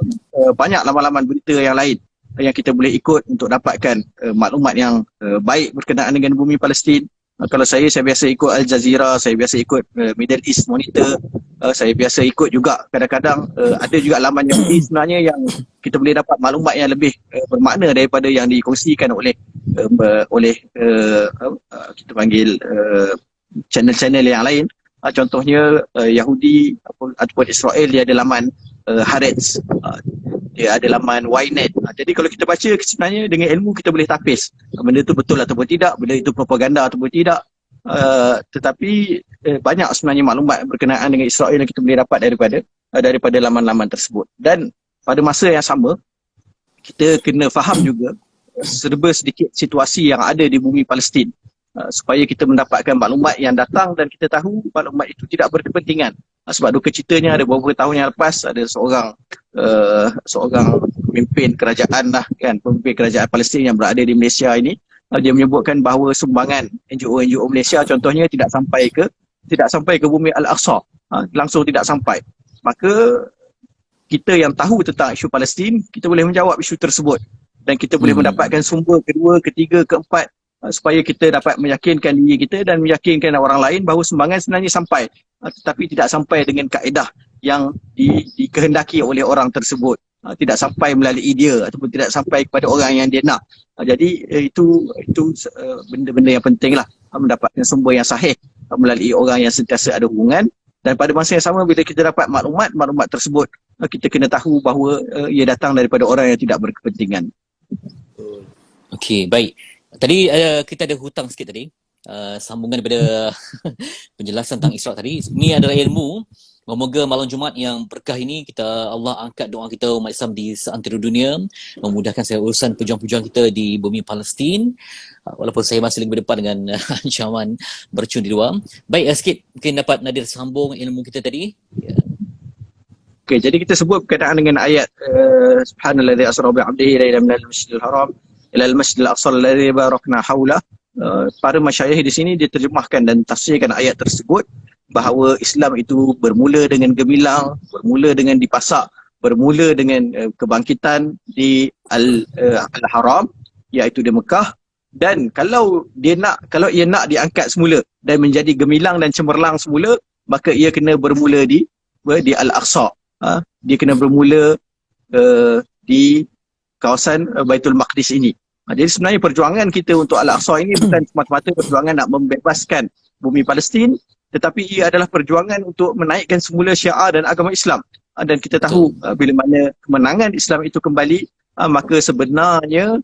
banyak laman-laman berita yang lain yang kita boleh ikut untuk dapatkan maklumat yang baik berkenaan dengan bumi Palestin. Kalau saya biasa ikut Al Jazeera, saya biasa ikut Middle East Monitor, saya biasa ikut juga kadang-kadang ada juga laman Yahudi sebenarnya yang kita boleh dapat maklumat yang lebih bermakna daripada yang dikongsikan oleh kita panggil channel-channel yang lain. Contohnya Yahudi ataupun Israel, dia ada laman Haaretz, dia ada laman Ynet. Jadi kalau kita baca, sebenarnya dengan ilmu kita boleh tapis benda itu betul ataupun tidak, benda itu propaganda ataupun tidak. Tetapi banyak sebenarnya maklumat berkenaan dengan Israel yang kita boleh dapat daripada laman-laman tersebut. Dan pada masa yang sama, kita kena faham juga serba sedikit situasi yang ada di bumi Palestin, supaya kita mendapatkan maklumat yang datang dan kita tahu maklumat itu tidak berkepentingan. Sebab duka citanya ada beberapa tahun yang lepas ada seorang pemimpin kerajaan pemimpin kerajaan Palestin yang berada di Malaysia ini, dia menyebutkan bahawa sumbangan NGO Malaysia contohnya tidak sampai ke bumi Al-Aqsa, langsung tidak sampai. Maka kita yang tahu tentang isu Palestin, kita boleh menjawab isu tersebut dan kita boleh mendapatkan sumber kedua, ketiga, keempat, supaya kita dapat meyakinkan diri kita dan meyakinkan orang lain bahawa sumbangan sebenarnya sampai, tetapi tidak sampai dengan kaedah yang dikehendaki oleh orang tersebut, tidak sampai melalui dia ataupun tidak sampai kepada orang yang dia nak. Jadi itu benda-benda yang penting lah, mendapatkan sumber yang sahih melalui orang yang sentiasa ada hubungan. Dan pada masa yang sama, bila kita dapat maklumat tersebut, kita kena tahu bahawa ia datang daripada orang yang tidak berkepentingan. Okey, baik. Tadi kita ada hutang sikit tadi. Sambungan daripada penjelasan tentang Isra' tadi. Ini adalah ilmu. Semoga malam Jumaat yang berkah ini Allah angkat doa kita umat Islam di seantero dunia, memudahkan segala urusan pejuang-pejuang kita di bumi Palestin. Walaupun saya masih lagi berdepan dengan ancaman beracun di luar. Baik, sikit mungkin dapat Nadir sambung ilmu kita tadi. Okey, jadi kita sebut berkenaan dengan ayat subhanallazi asra bi 'abdihi lailan minal masjidil haram ila al-masjidil aqsa alladzi barakna haulah. Para masyayikh di sini diterjemahkan dan tafsirkan ayat tersebut bahawa Islam itu bermula dengan gemilang, bermula dengan dipasak, bermula dengan kebangkitan di Al-Haram, iaitu di Mekah. Dan kalau ia nak diangkat semula dan menjadi gemilang dan cemerlang semula, maka ia kena bermula di Al-Aqsa. Dia kena bermula di kawasan Baitul Maqdis ini. Jadi sebenarnya perjuangan kita untuk Al-Aqsa ini bukan semata-mata perjuangan nak membebaskan bumi Palestin, tetapi ia adalah perjuangan untuk menaikkan semula syiar dan agama Islam. Dan kita tahu bila mana kemenangan Islam itu kembali, maka sebenarnya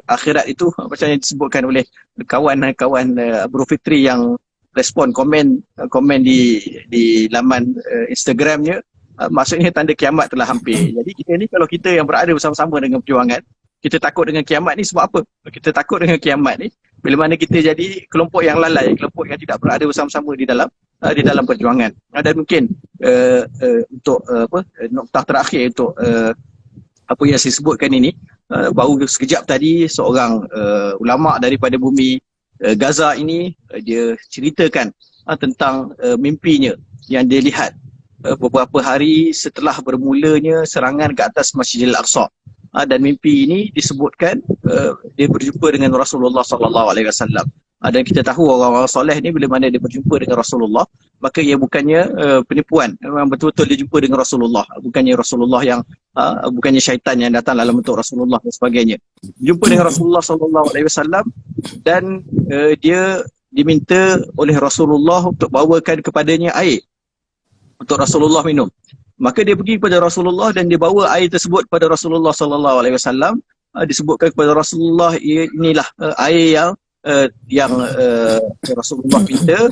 akhirat itu macam yang disebutkan oleh kawan-kawan Abu Fitri yang respon komen di laman Instagramnya, maksudnya tanda kiamat telah hampir. Jadi kita ni, kalau kita yang berada bersama-sama dengan perjuangan, kita takut dengan kiamat ni sebab apa? Kita takut dengan kiamat ni bila mana kita jadi kelompok yang lalai, kelompok yang tidak berada bersama-sama di dalam perjuangan. Dan mungkin untuk noktah terakhir untuk apa yang saya sebutkan ini, baru sekejap tadi seorang ulama daripada bumi Gaza ini, dia ceritakan tentang mimpinya yang dia lihat beberapa hari setelah bermulanya serangan ke atas Masjidil Aqsa. Dan mimpi ini disebutkan dia berjumpa dengan Rasulullah sallallahu alaihi wasallam. Dan kita tahu orang-orang soleh ni bila mana dia berjumpa dengan Rasulullah, maka ia bukannya penipuan, memang betul-betul dia jumpa dengan Rasulullah, bukannya Rasulullah yang bukannya syaitan yang datang dalam bentuk Rasulullah dan sebagainya. Jumpa dengan Rasulullah sallallahu alaihi wasallam dan dia diminta oleh Rasulullah untuk bawakan kepadanya air untuk Rasulullah minum. Maka dia pergi kepada Rasulullah dan dia bawa air tersebut kepada Rasulullah sallallahu alaihi wasallam. Disebutkan kepada Rasulullah, inilah air yang Rasulullah minta.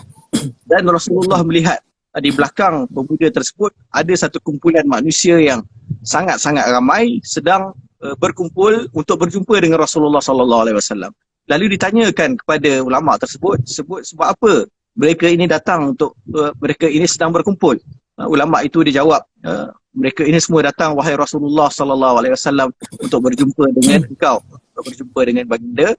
Dan Rasulullah melihat di belakang pemuda tersebut ada satu kumpulan manusia yang sangat-sangat ramai sedang berkumpul untuk berjumpa dengan Rasulullah sallallahu alaihi wasallam. Lalu ditanyakan kepada ulama tersebut, sebab apa mereka ini datang untuk mereka ini sedang berkumpul. Ulama itu dijawab, mereka ini semua datang wahai Rasulullah sallallahu alaihi wasallam untuk berjumpa dengan engkau, untuk berjumpa dengan baginda.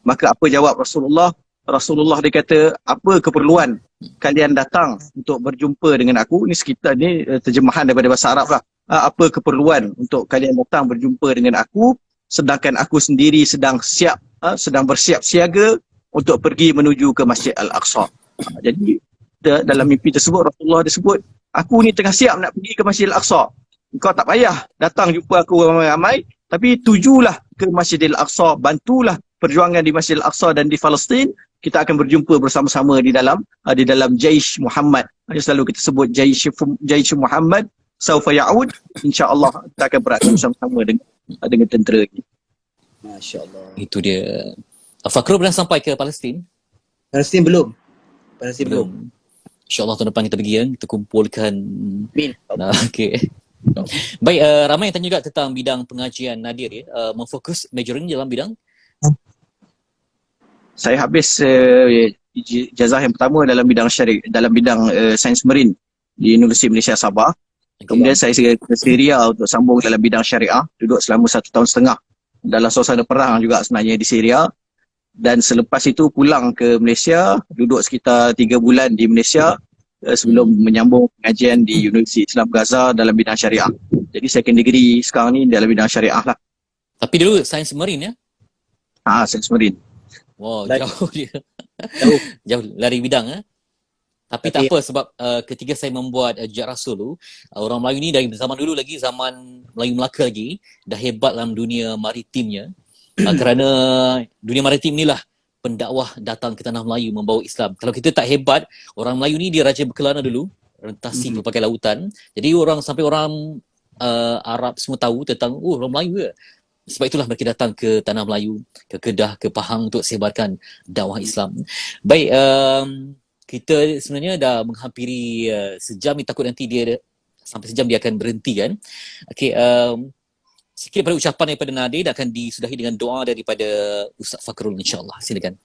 Maka apa jawab Rasulullah? Rasulullah dia kata, apa keperluan kalian datang untuk berjumpa dengan aku? Ni sekitar ni terjemahan daripada bahasa Arab lah. Apa keperluan untuk kalian datang berjumpa dengan aku sedangkan aku sendiri sedang bersiap siaga untuk pergi menuju ke Masjid Al-Aqsa. Jadi dalam mimpi tersebut Rasulullah disebut, aku ni tengah siap nak pergi ke Masjid Al-Aqsa. Kau tak payah datang jumpa aku ramai-ramai, tapi tujulah ke Masjidil Aqsa, bantulah perjuangan di Masjid Al-Aqsa dan di Palestin. Kita akan berjumpa bersama-sama di dalam Jaish Muhammad. Selalu kita sebut Jaish Muhammad saufa ya'ud, insya-Allah kita akan beraksi bersama-sama dengan tentera ini. Masya-Allah. Itu dia. Fakrul pernah sampai ke Palestin? Palestin belum. Belum. InsyaAllah tahun depan kita pergi kan, kita kumpulkan. Amin. Okey. Baik, ramai yang tanya juga tentang bidang pengajian Nadir ya. Memfokus majornya dalam bidang? Saya habis ijazah yang pertama dalam bidang sains marin di Universiti Malaysia Sabah. Kemudian saya ke Syria untuk sambung dalam bidang syariah, duduk selama 1 tahun setengah dalam suasana perang juga sebenarnya di Syria. Dan selepas itu pulang ke Malaysia, duduk sekitar 3 bulan di Malaysia sebelum menyambung pengajian di Universiti Islam Gaza dalam bidang syariah. Jadi second degree sekarang ni dalam bidang syariah lah. Tapi dulu sains marin ya? Sains marin. Wow, Lari. jauh dia. Jauh. Jauh lari bidang Tapi tak apa, sebab ketika saya membuat Jejak Rasul tu, orang Melayu ni dari zaman dulu lagi, zaman Melayu Melaka lagi, dah hebat dalam dunia maritimnya. Kerana dunia maritim inilah pendakwah datang ke tanah Melayu membawa Islam. Kalau kita tak hebat, orang Melayu ni dia raja berkelana dulu, rentasi pelbagai lautan. Jadi sampai orang Arab semua tahu tentang orang Melayu ke. Sebab itulah mereka datang ke tanah Melayu, ke Kedah, ke Pahang untuk sebarkan dakwah Islam. Baik, kita sebenarnya dah menghampiri sejam ni, takut nanti dia sampai sejam dia akan berhenti kan. Okey, sikit daripada ucapan daripada Nadir akan disudahi dengan doa daripada Ustaz Fakrul, insya-Allah. Silakan.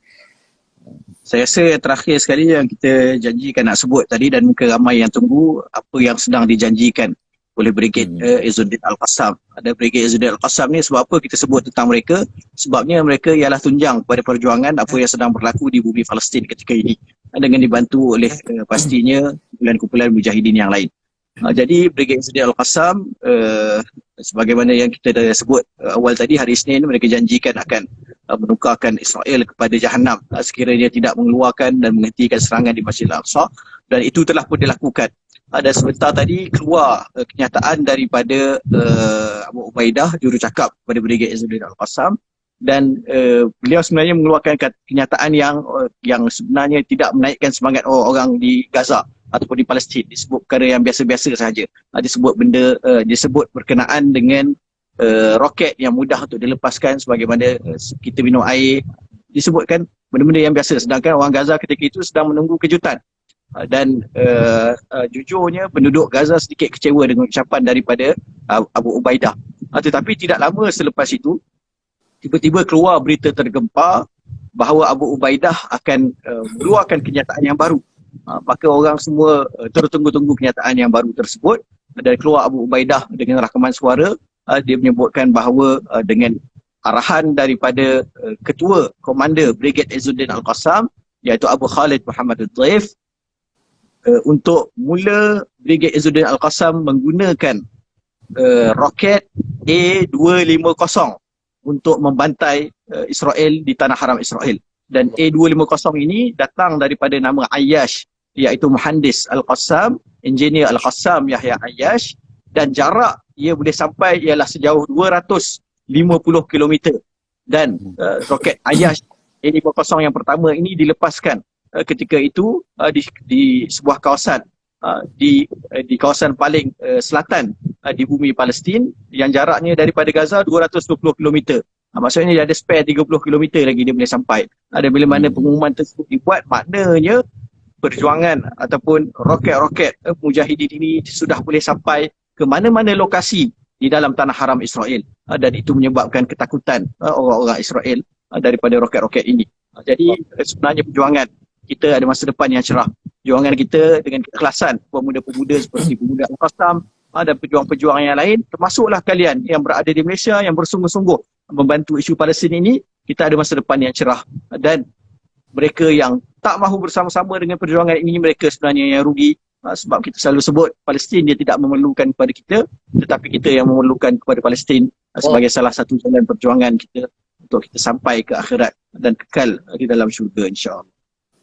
Saya rasa terakhir sekali yang kita janjikan nak sebut tadi dan mungkin ramai yang tunggu apa yang sedang dijanjikan oleh Brigade Izzuddin Al-Qassam. Ada Brigade Izzuddin Al-Qassam ni sebab apa kita sebut tentang mereka? Sebabnya mereka ialah tunjang kepada perjuangan apa yang sedang berlaku di bumi Palestin ketika ini dengan dibantu oleh pastinya kumpulan-kumpulan mujahidin yang lain. Jadi Brigade Izzuddin Al-Qassam sebagaimana yang kita dah sebut awal tadi, hari Isnin mereka janjikan akan menukarkan Israel kepada Jahannam sekiranya tidak mengeluarkan dan menghentikan serangan di Masjid Al-Aqsa, dan itu telah pun dilakukan. Dan sebentar tadi keluar kenyataan daripada Abu Ubaidah, jurucakap pada Brigade Izzuddin Al-Qassam, dan beliau sebenarnya mengeluarkan kenyataan yang sebenarnya tidak menaikkan semangat orang di Gaza ataupun di Palestin. Disebut perkara yang biasa-biasa sahaja. Disebut berkenaan dengan roket yang mudah untuk dilepaskan sebagaimana kita minum air. Disebutkan benda-benda yang biasa, sedangkan orang Gaza ketika itu sedang menunggu kejutan. Dan jujurnya penduduk Gaza sedikit kecewa dengan ucapan daripada Abu Ubaidah. Tetapi tidak lama selepas itu tiba-tiba keluar berita tergempar bahawa Abu Ubaidah akan mengeluarkan kenyataan yang baru. Maka orang semua tertunggu-tunggu kenyataan yang baru tersebut, dan keluar Abu Ubaidah dengan rakaman suara. Dia menyebutkan bahawa dengan arahan daripada ketua komander Brigade Izzuddin Al-Qassam, iaitu Abu Khalid Muhammad Al-Taif, untuk mula Brigade Izzuddin Al-Qassam menggunakan roket A250 untuk membantai Israel di tanah haram Israel. Dan A250 ini datang daripada nama Ayyash, iaitu Muhandis Al-Qassam, Engineer Al-Qassam Yahya Ayyash, dan jarak ia boleh sampai ialah sejauh 250 km. Dan roket Ayyash A250 yang pertama ini dilepaskan ketika itu di sebuah kawasan di kawasan paling selatan di bumi Palestin, yang jaraknya daripada Gaza 220 km. Maksudnya dia ada spare 30 km lagi dia boleh sampai. Dan bila mana pengumuman tersebut dibuat, maknanya perjuangan ataupun roket-roket mujahidin ini sudah boleh sampai ke mana-mana lokasi di dalam tanah haram Israel. Dan itu menyebabkan ketakutan orang-orang Israel daripada roket-roket ini. Jadi sebenarnya perjuangan kita ada masa depan yang cerah. Perjuangan kita dengan keikhlasan pemuda-pemuda seperti pemuda Al-Qassam dan pejuang-pejuang yang lain, termasuklah kalian yang berada di Malaysia yang bersungguh-sungguh membantu isu Palestin ini, kita ada masa depan yang cerah. Dan mereka yang tak mahu bersama-sama dengan perjuangan ini, mereka sebenarnya yang rugi. Sebab kita selalu sebut Palestin dia tidak memerlukan kepada kita, tetapi kita yang memerlukan kepada Palestin sebagai salah satu jalan perjuangan kita untuk kita sampai ke akhirat dan kekal di dalam syurga, insya-Allah.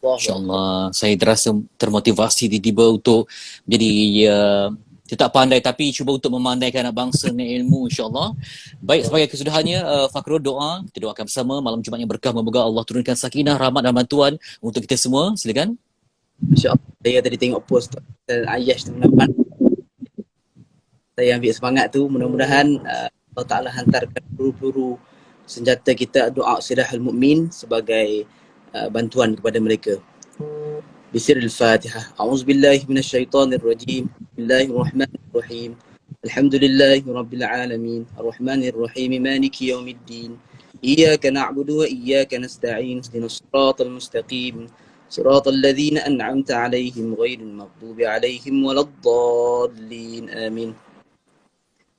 InsyaAllah. Saya terasa termotivasi tiba-tiba untuk menjadi tetap pandai tapi cuba untuk memandaikan anak bangsa dengan ilmu, insyaAllah. Baik, sebagai kesudahannya, Fakrul doa, kita doakan bersama malam Jumaat yang berkah, semoga Allah turunkan sakinah, rahmat dan bantuan untuk kita semua. Silakan. InsyaAllah. Saya tadi tengok post Ayash tu, mudah-mudahan saya ambil semangat tu, mudah-mudahan Allah Ta'ala hantarkan peluru-peluru senjata kita, doa Silahul Mu'min sebagai bantuan kepada mereka. بسر الفاتحة. أعوذ بالله من الشيطان الرجيم. بسم الله الرحمن الرحيم. الحمد لله رب العالمين الرحمن الرحيم مالك يوم الدين إياك نعبد وإياك نستعين اهدنا الصراط المستقيم صراط الذين أنعمت عليهم غير المغضوب عليهم ولا الضالين آمين.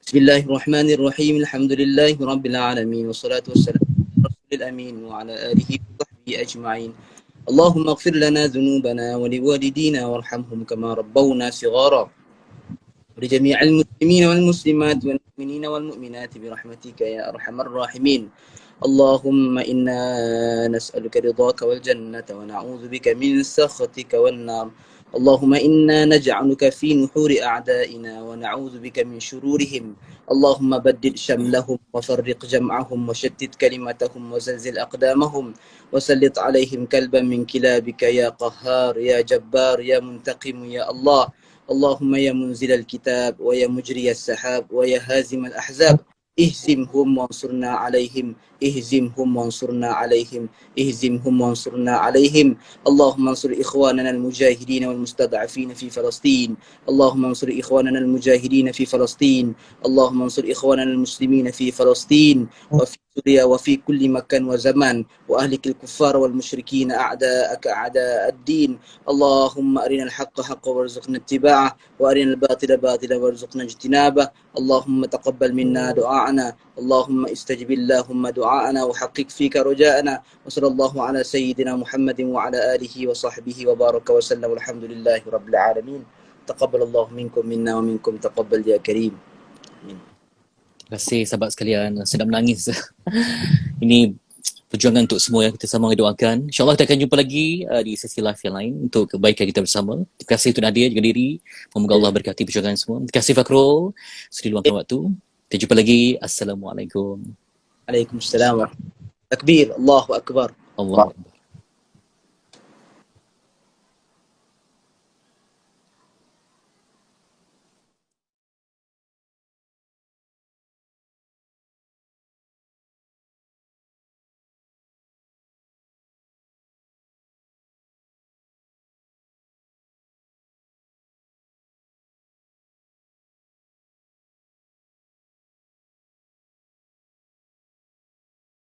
بسم الله الرحمن الرحيم الحمد لله رب العالمين والصلاة والسلام على رسول الأمين وعلى آله وصحبه أجمعين. اللهم اغفر لنا ذنوبنا ولوالدينا وارحمهم كما ربونا صغارا ولجميع المسلمين والمسلمات والمؤمنين والمؤمنات برحمتك يا أرحم الراحمين. اللهم إنا نسألك رضاك والجنة ونعوذ بك من سخطك والنار. اللهم إنا نجعلك في نحور أعدائنا ونعوذ بك من شرورهم. اللهم بدد شملهم وفرق جمعهم وشتت كلمتهم وزلزل أقدامهم وسلط عليهم كلبا من كلابك يا قهار يا جبار يا منتقم يا الله. اللهم يا منزل الكتاب ويا مجري السحاب ويا هازم الأحزاب اهزمهم وانصرنا عليهم اهزمهم وانصرنا عليهم اهزمهم وانصرنا عليهم. اللهم انصر إخواننا المجاهدين والمستضعفين في فلسطين. اللهم انصر إخواننا المجاهدين في فلسطين. اللهم انصر إخواننا المسلمين في فلسطين وفي سوريا وفي كل مكان وزمان وأهلك الكفار والمشركين أعداءك أعداء الدين. اللهم أرنا الحق حقا وارزقنا اتباعه وأرنا الباطل باطلا وارزقنا اجتنابه. اللهم تقبل منا دعاءنا. اللهم استجب اللهم دعاءنا وحقق فيك رجاءنا. وصلى الله على سيدنا محمد وعلى آله وصحبه وبارك وسلم والحمد لله رب العالمين. تقبل الله منكم منا ومنكم تقبل يا كريم. Terima kasih sahabat sekalian, sedap menangis. Ini perjuangan untuk semua yang kita sama doakan. InsyaAllah kita akan jumpa lagi di sesi live yang lain untuk kebaikan kita bersama. Terima kasih Tun Nadia jaga diri. Semoga Allah berkati perjuangan semua. Terima kasih Fakrul sudah luangkan waktu. Kita jumpa lagi. Assalamualaikum. Waalaikumsalam. Takbir. Allahu Akbar. Allah.